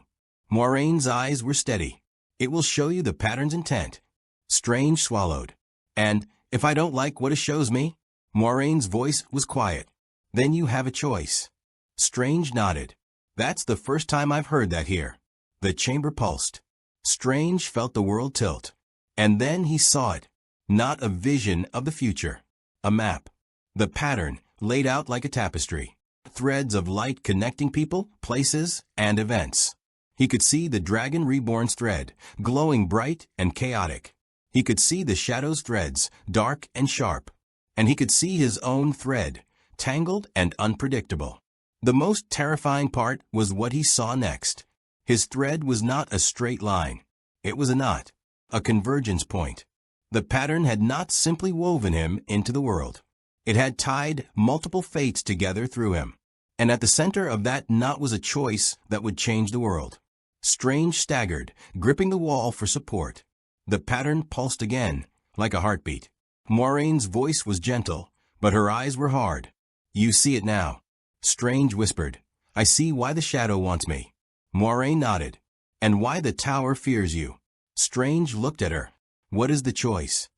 Moraine's eyes were steady. It will show you the pattern's intent. Strange swallowed. And, if I don't like what it shows me? Moraine's voice was quiet. Then you have a choice. Strange nodded. That's the first time I've heard that here. The chamber pulsed. Strange felt the world tilt. And then he saw it. Not a vision of the future. A map. The pattern, laid out like a tapestry. Threads of light connecting people, places, and events. He could see the dragon reborn's thread, glowing bright and chaotic. He could see the shadow's threads, dark and sharp. And he could see his own thread, tangled and unpredictable. The most terrifying part was what he saw next. His thread was not a straight line. It was a knot, a convergence point. The pattern had not simply woven him into the world. It had tied multiple fates together through him. And at the center of that knot was a choice that would change the world. Strange staggered, gripping the wall for support. The pattern pulsed again, like a heartbeat. Moraine's voice was gentle, but her eyes were hard. You see it now. Strange whispered. I see why the shadow wants me. Moiraine nodded. And why the tower fears you. Strange looked at her. What is the choice?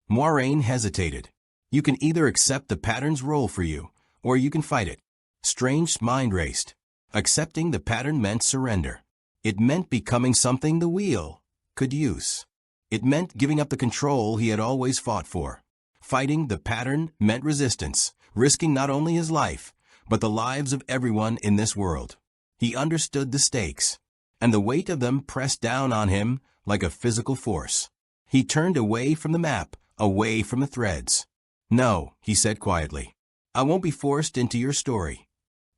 Moiraine hesitated. You can either accept the pattern's role for you, or you can fight it. Strange's mind raced. Accepting the pattern meant surrender. It meant becoming something the wheel could use. It meant giving up the control he had always fought for. Fighting the pattern meant resistance, risking not only his life, but the lives of everyone in this world. He understood the stakes, and the weight of them pressed down on him like a physical force. He turned away from the map, away from the threads. No, he said quietly. I won't be forced into your story.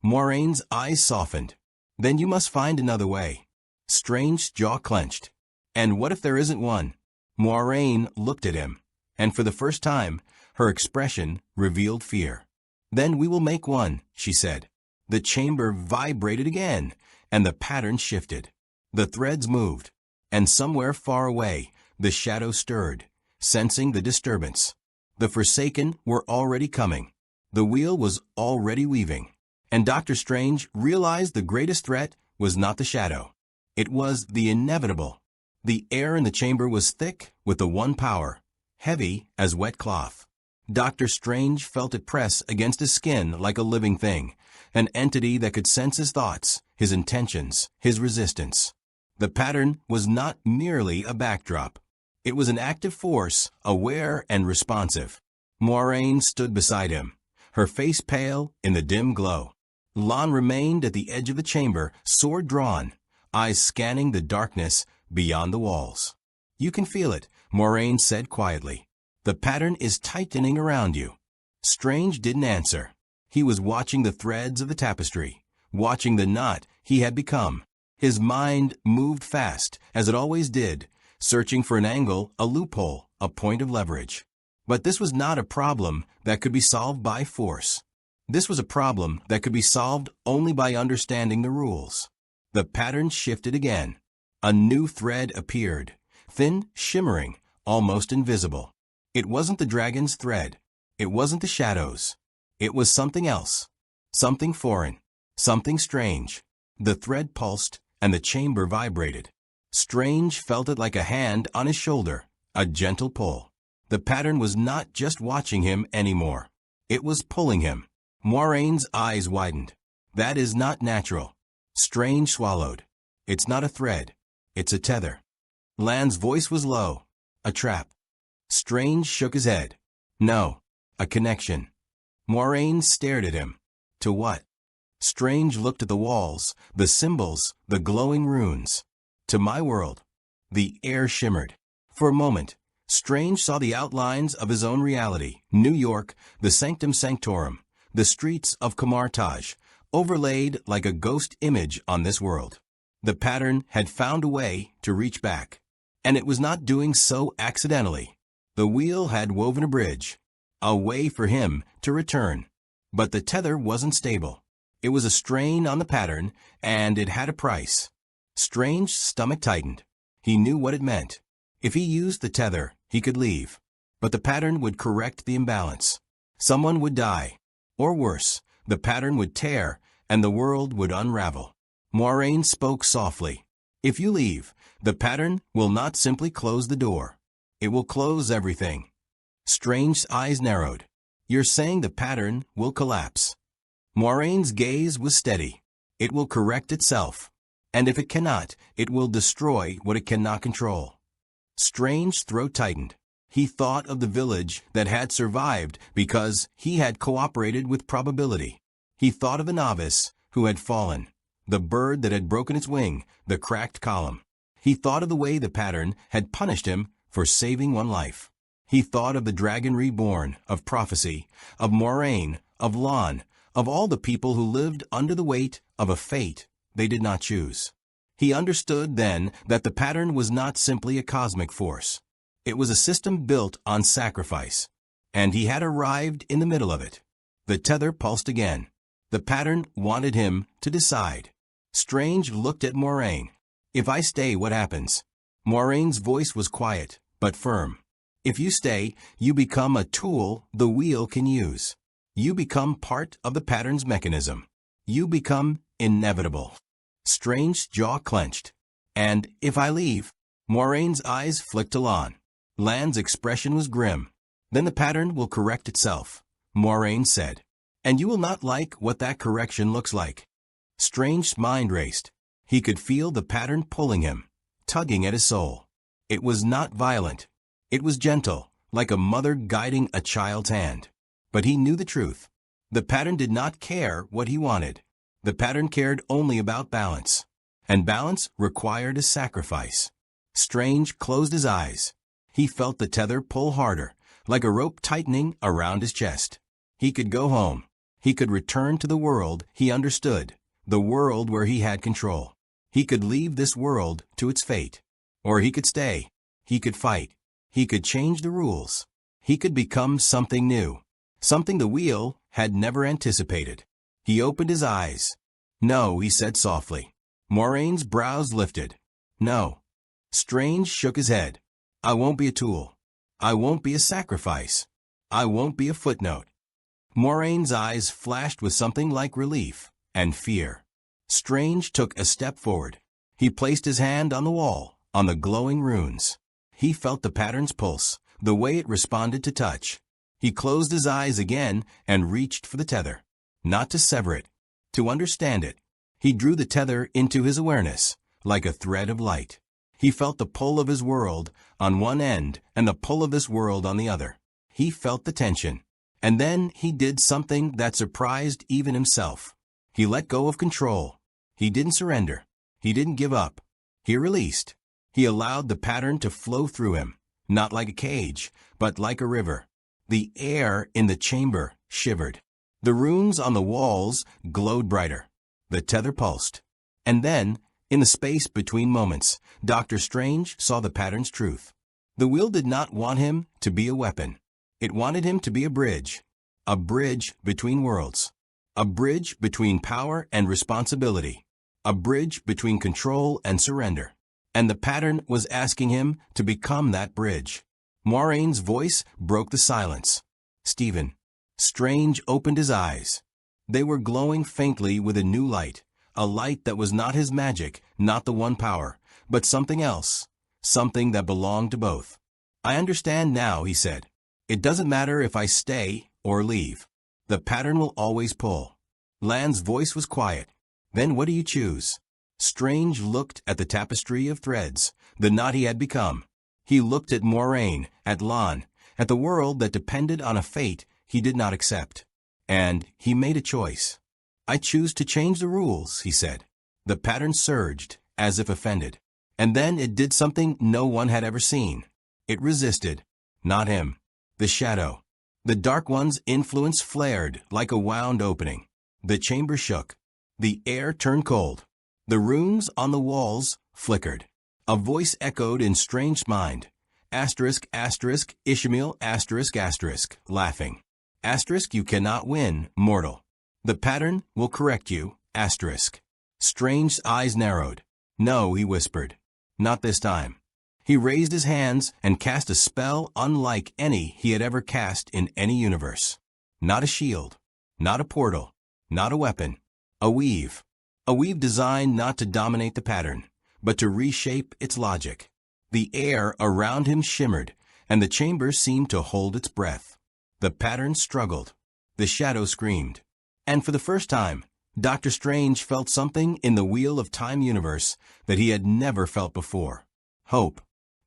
Moraine's eyes softened. Then you must find another way. Strange's jaw clenched. And what if there isn't one? Moiraine looked at him, and for the first time, her expression revealed fear. Then we will make one, she said. The chamber vibrated again, and the pattern shifted. The threads moved, and somewhere far away, the shadow stirred, sensing the disturbance. The Forsaken were already coming. The wheel was already weaving. And Dr. Strange realized the greatest threat was not the shadow. It was the inevitable. The air in the chamber was thick with the one power, heavy as wet cloth. Dr. Strange felt it press against his skin like a living thing, an entity that could sense his thoughts, his intentions, his resistance. The pattern was not merely a backdrop. It was an active force, aware and responsive. Moiraine stood beside him, her face pale in the dim glow. Lan remained at the edge of the chamber, sword drawn, eyes scanning the darkness beyond the walls. You can feel it, Moraine said quietly. The pattern is tightening around you. Strange didn't answer. He was watching the threads of the tapestry, watching the knot he had become. His mind moved fast, as it always did, searching for an angle, a loophole, a point of leverage. But this was not a problem that could be solved by force. This was a problem that could be solved only by understanding the rules. The pattern shifted again. A new thread appeared, thin, shimmering, almost invisible. It wasn't the dragon's thread. It wasn't the shadows. It was something else. Something foreign. Something strange. The thread pulsed, and the chamber vibrated. Strange felt it like a hand on his shoulder, a gentle pull. The pattern was not just watching him anymore. It was pulling him. Moraine's eyes widened. That is not natural. Strange swallowed. It's not a thread. It's a tether. Lan's voice was low. A trap. Strange shook his head. No. A connection. Moraine stared at him. To what? Strange looked at the walls, the symbols, the glowing runes. To my world. The air shimmered. For a moment, Strange saw the outlines of his own reality. New York, the Sanctum Sanctorum, the streets of Camartage, overlaid like a ghost image on this world. The pattern had found a way to reach back. And it was not doing so accidentally. The wheel had woven a bridge, a way for him to return. But the tether wasn't stable. It was a strain on the pattern, and it had a price. Strange's stomach tightened. He knew what it meant. If he used the tether, he could leave. But the pattern would correct the imbalance. Someone would die. Or worse, the pattern would tear, and the world would unravel. Moraine spoke softly. If you leave, the pattern will not simply close the door. It will close everything. Strange's eyes narrowed. You're saying the pattern will collapse. Moraine's gaze was steady. It will correct itself. And if it cannot, it will destroy what it cannot control. Strange's throat tightened. He thought of the village that had survived because he had cooperated with probability. He thought of the novice who had fallen, the bird that had broken its wing, the cracked column. He thought of the way the pattern had punished him for saving one life. He thought of the dragon reborn, of prophecy, of Moraine, of Lan, of all the people who lived under the weight of a fate they did not choose. He understood then that the pattern was not simply a cosmic force. It was a system built on sacrifice. And he had arrived in the middle of it. The tether pulsed again. The pattern wanted him to decide. Strange looked at Moraine. If I stay, what happens? Moraine's voice was quiet, but firm. If you stay, you become a tool the wheel can use. You become part of the pattern's mechanism. You become inevitable. Strange's jaw clenched. And if I leave? Moraine's eyes flicked to Lan. Lan's expression was grim. Then the pattern will correct itself, Moraine said. And you will not like what that correction looks like. Strange's mind raced. He could feel the pattern pulling him, tugging at his soul. It was not violent. It was gentle, like a mother guiding a child's hand. But he knew the truth. The pattern did not care what he wanted. The pattern cared only about balance. And balance required a sacrifice. Strange closed his eyes. He felt the tether pull harder, like a rope tightening around his chest. He could go home. He could return to the world he understood, the world where he had control. He could leave this world to its fate. Or he could stay. He could fight. He could change the rules. He could become something new, something the wheel had never anticipated. He opened his eyes. No, he said softly. Moraine's brows lifted. No. Strange shook his head. I won't be a tool. I won't be a sacrifice. I won't be a footnote. Moraine's eyes flashed with something like relief and fear. Strange took a step forward. He placed his hand on the wall, on the glowing runes. He felt the pattern's pulse, the way it responded to touch. He closed his eyes again and reached for the tether. Not to sever it, to understand it. He drew the tether into his awareness, like a thread of light. He felt the pull of his world on one end and the pull of this world on the other. He felt the tension. And then he did something that surprised even himself. He let go of control. He didn't surrender. He didn't give up. He released. He allowed the pattern to flow through him. not like a cage, but like a river. The air in the chamber shivered. The runes on the walls glowed brighter. The tether pulsed. And then, in the space between moments, Dr. Strange saw the pattern's truth. The wheel did not want him to be a weapon. It wanted him to be a bridge between worlds, a bridge between power and responsibility, a bridge between control and surrender. And the pattern was asking him to become that bridge. Moraine's voice broke the silence. Stephen. Strange opened his eyes. They were glowing faintly with a new light, a light that was not his magic, not the one power, but something else, something that belonged to both. I understand now, he said. It doesn't matter if I stay or leave. The pattern will always pull. Lan's voice was quiet. Then what do you choose? Strange looked at the tapestry of threads, the knot he had become. He looked at Moraine, at Lan, at the world that depended on a fate he did not accept. And he made a choice. I choose to change the rules, he said. The pattern surged, as if offended. And then it did something no one had ever seen. It resisted. Not him. The shadow. The Dark One's influence flared like a wound opening. The chamber shook. The air turned cold. The runes on the walls flickered. A voice echoed in Strange's mind. Asterisk, asterisk, Ishmael, asterisk, asterisk, laughing. Asterisk, you cannot win, mortal. The pattern will correct you, asterisk. Strange's eyes narrowed. No, he whispered. Not this time. He raised his hands and cast a spell unlike any he had ever cast in any universe. Not a shield. Not a portal. Not a weapon. A weave. A weave designed not to dominate the pattern, but to reshape its logic. The air around him shimmered, and the chamber seemed to hold its breath. The pattern struggled. The shadow screamed. And for the first time, Dr. Strange felt something in the Wheel of Time universe that he had never felt before. Hope.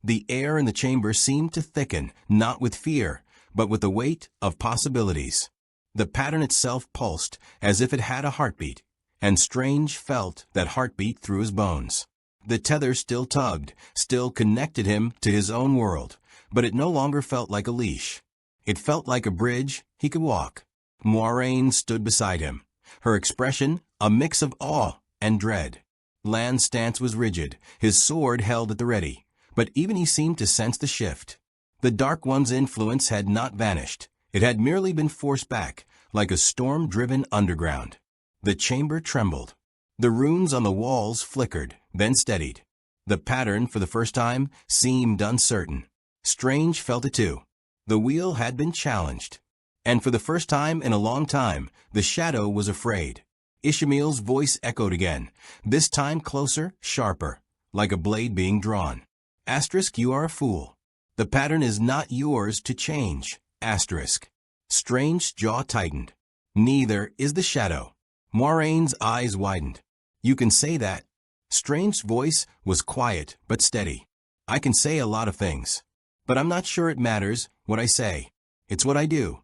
The air in the chamber seemed to thicken, not with fear, but with the weight of possibilities. The pattern itself pulsed as if it had a heartbeat, and Strange felt that heartbeat through his bones. The tether still tugged, still connected him to his own world, but it no longer felt like a leash. It felt like a bridge he could walk. Moraine stood beside him, her expression a mix of awe and dread. Lan's stance was rigid, his sword held at the ready, but even he seemed to sense the shift. The Dark One's influence had not vanished. It had merely been forced back, like a storm-driven underground. The chamber trembled. The runes on the walls flickered, then steadied. The pattern, for the first time, seemed uncertain. Strange felt it too. The wheel had been challenged. And for the first time in a long time, the shadow was afraid. Ishmael's voice echoed again, this time closer, sharper, like a blade being drawn. Asterisk, you are a fool. The pattern is not yours to change. Asterisk. Strange's jaw tightened. Neither is the shadow. Moraine's eyes widened. You can say that. Strange's voice was quiet but steady. I can say a lot of things, but I'm not sure it matters what I say. It's what I do.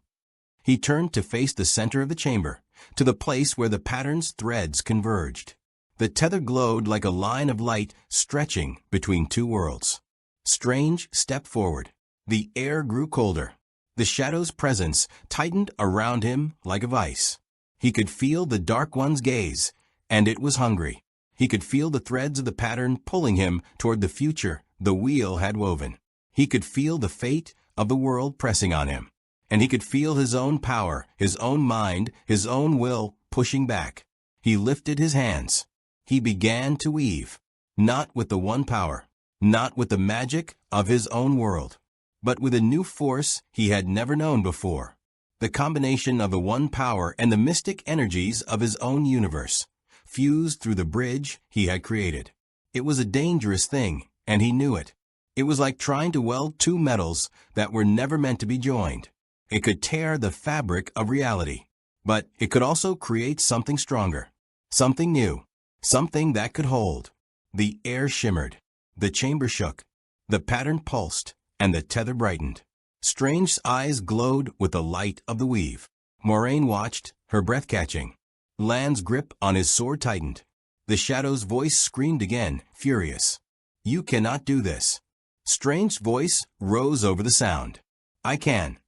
He turned to face the center of the chamber, to the place where the pattern's threads converged. The tether glowed like a line of light stretching between two worlds. Strange stepped forward. The air grew colder. The shadow's presence tightened around him like a vice. He could feel the Dark One's gaze, and it was hungry. He could feel the threads of the pattern pulling him toward the future the wheel had woven. He could feel the fate of the world pressing on him. And he could feel his own power, his own mind, his own will pushing back. He lifted his hands. He began to weave, not with the one power, not with the magic of his own world, but with a new force he had never known before. The combination of the one power and the mystic energies of his own universe, fused through the bridge he had created. It was a dangerous thing, and he knew it. It was like trying to weld two metals that were never meant to be joined. It could tear the fabric of reality, but it could also create something stronger, something new, something that could hold. The air shimmered. The chamber shook. The pattern pulsed, and the tether brightened. Strange's eyes glowed with the light of the weave. Moraine watched, her breath catching. Lan's grip on his sword tightened. The shadow's voice screamed again, furious. You cannot do this. Strange's voice rose over the sound. I can.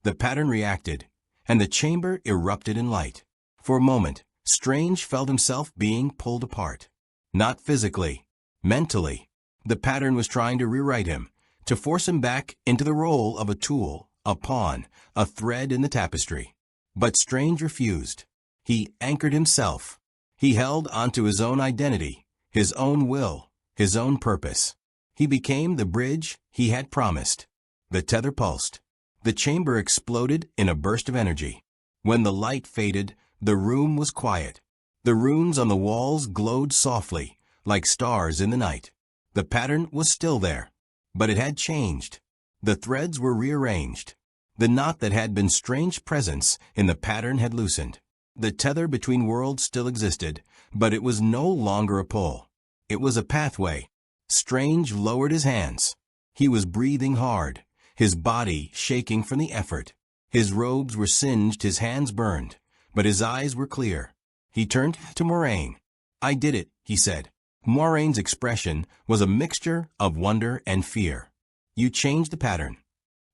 The pattern reacted, and the chamber erupted in light. For a moment, Strange felt himself being pulled apart. Not physically, mentally. The pattern was trying to rewrite him, to force him back into the role of a tool, a pawn, a thread in the tapestry. But Strange refused. He anchored himself. He held onto his own identity, his own will, his own purpose. He became the bridge he had promised. The tether pulsed. The chamber exploded in a burst of energy. When the light faded, the room was quiet. The runes on the walls glowed softly, like stars in the night. The pattern was still there, but it had changed. The threads were rearranged. The knot that had been Strange's presence in the pattern had loosened. The tether between worlds still existed, but it was no longer a pull. It was a pathway. Strange lowered his hands. He was breathing hard, his body shaking from the effort. His robes were singed, his hands burned, but his eyes were clear. He turned to Moraine. I did it, he said. Moraine's expression was a mixture of wonder and fear. You changed the pattern.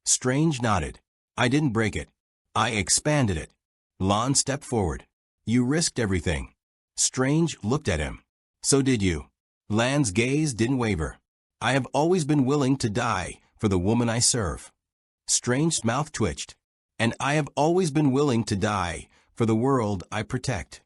Strange nodded. I didn't break it. I expanded it. Lan stepped forward. You risked everything. Strange looked at him. So did you. Lan's gaze didn't waver. I have always been willing to die for the woman I serve. Strange's mouth twitched. And I have always been willing to die for the world I protect.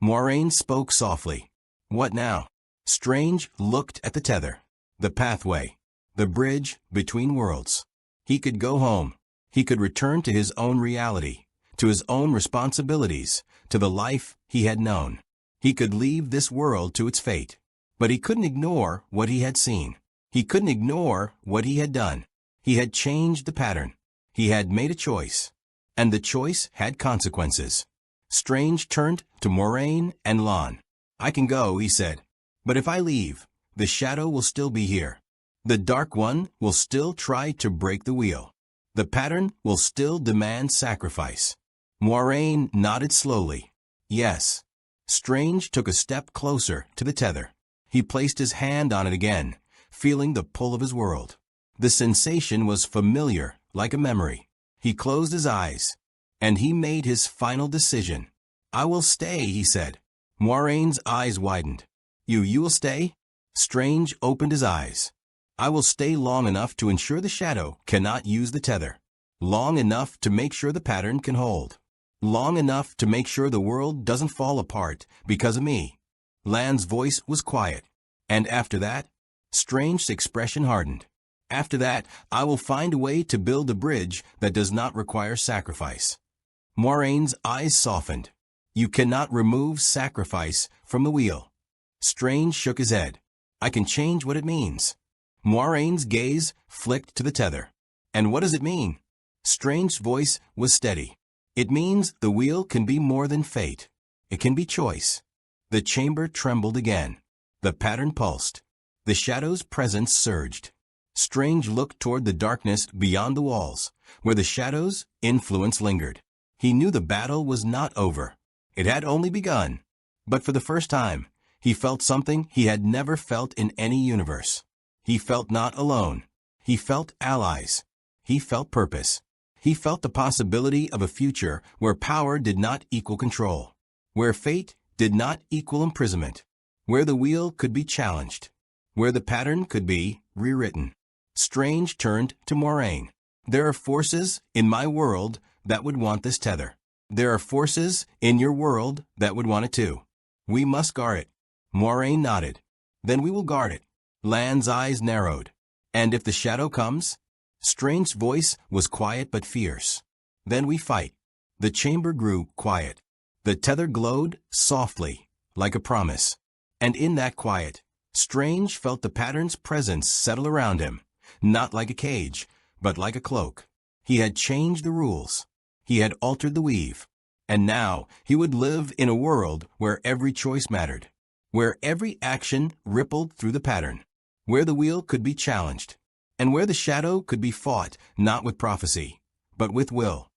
Moraine spoke softly. What now? Strange looked at the tether, the pathway, the bridge between worlds. He could go home. He could return to his own reality, to his own responsibilities, to the life he had known. He could leave this world to its fate. But he couldn't ignore what he had seen. He couldn't ignore what he had done. He had changed the pattern. He had made a choice. And the choice had consequences. Strange turned to Moraine and Lan. I can go, he said. But if I leave, the shadow will still be here. The Dark One will still try to break the wheel. The pattern will still demand sacrifice. Moraine nodded slowly. Yes. Strange took a step closer to the tether. He placed his hand on it again, feeling the pull of his world. The sensation was familiar, like a memory. He closed his eyes, and he made his final decision. I will stay, he said. Moraine's eyes widened. You will stay? Strange opened his eyes. I will stay long enough to ensure the shadow cannot use the tether. Long enough to make sure the pattern can hold. Long enough to make sure the world doesn't fall apart because of me. Lan's voice was quiet. And after that? Strange's expression hardened. After that, I will find a way to build a bridge that does not require sacrifice. Moraine's eyes softened. You cannot remove sacrifice from the wheel. Strange shook his head. I can change what it means. Moraine's gaze flicked to the tether. And what does it mean? Strange's voice was steady. It means the wheel can be more than fate. It can be choice. The chamber trembled again. The pattern pulsed. The shadow's presence surged. Strange looked toward the darkness beyond the walls, where the shadow's influence lingered. He knew the battle was not over. It had only begun. But for the first time, he felt something he had never felt in any universe. He felt not alone. He felt allies. He felt purpose. He felt the possibility of a future where power did not equal control, where fate did not equal imprisonment, where the wheel could be challenged, where the pattern could be rewritten. Strange turned to Moraine. There are forces in my world that would want this tether. There are forces in your world that would want it too. We must guard it. Moraine nodded. Then we will guard it. Lan's eyes narrowed. And if the shadow comes? Strange's voice was quiet but fierce. Then we fight. The chamber grew quiet. The tether glowed softly, like a promise. And in that quiet, Strange felt the pattern's presence settle around him, not like a cage, but like a cloak. He had changed the rules. He had altered the weave. And now he would live in a world where every choice mattered, where every action rippled through the pattern, where the wheel could be challenged, and where the shadow could be fought not with prophecy, but with will.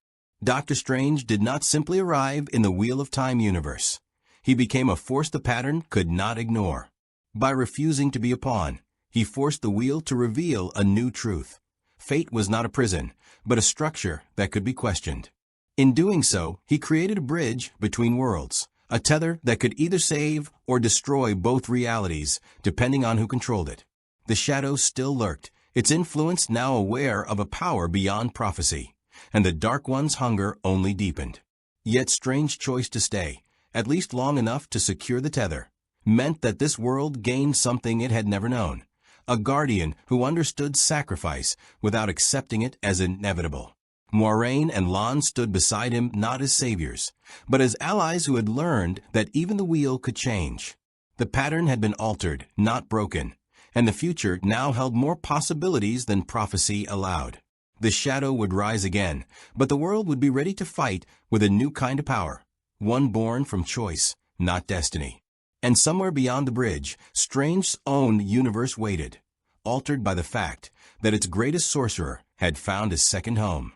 Dr. Strange did not simply arrive in the Wheel of Time universe. He became a force the pattern could not ignore. By refusing to be a pawn, He forced the wheel to reveal a new truth. Fate was not a prison, but a structure that could be questioned. In doing so, he created a bridge between worlds, a tether that could either save or destroy both realities, depending on who controlled it. The shadow still lurked, its influence now aware of a power beyond prophecy, and the Dark One's hunger only deepened. Yet Strange's choice to stay, at least long enough to secure the tether, meant that this world gained something it had never known, a guardian who understood sacrifice without accepting it as inevitable. Moiraine and Lan stood beside him not as saviors, but as allies who had learned that even the wheel could change. The pattern had been altered, not broken, and the future now held more possibilities than prophecy allowed. The shadow would rise again, but the world would be ready to fight with a new kind of power, one born from choice, not destiny. And somewhere beyond the bridge, Strange's own universe waited, altered by the fact that its greatest sorcerer had found a second home.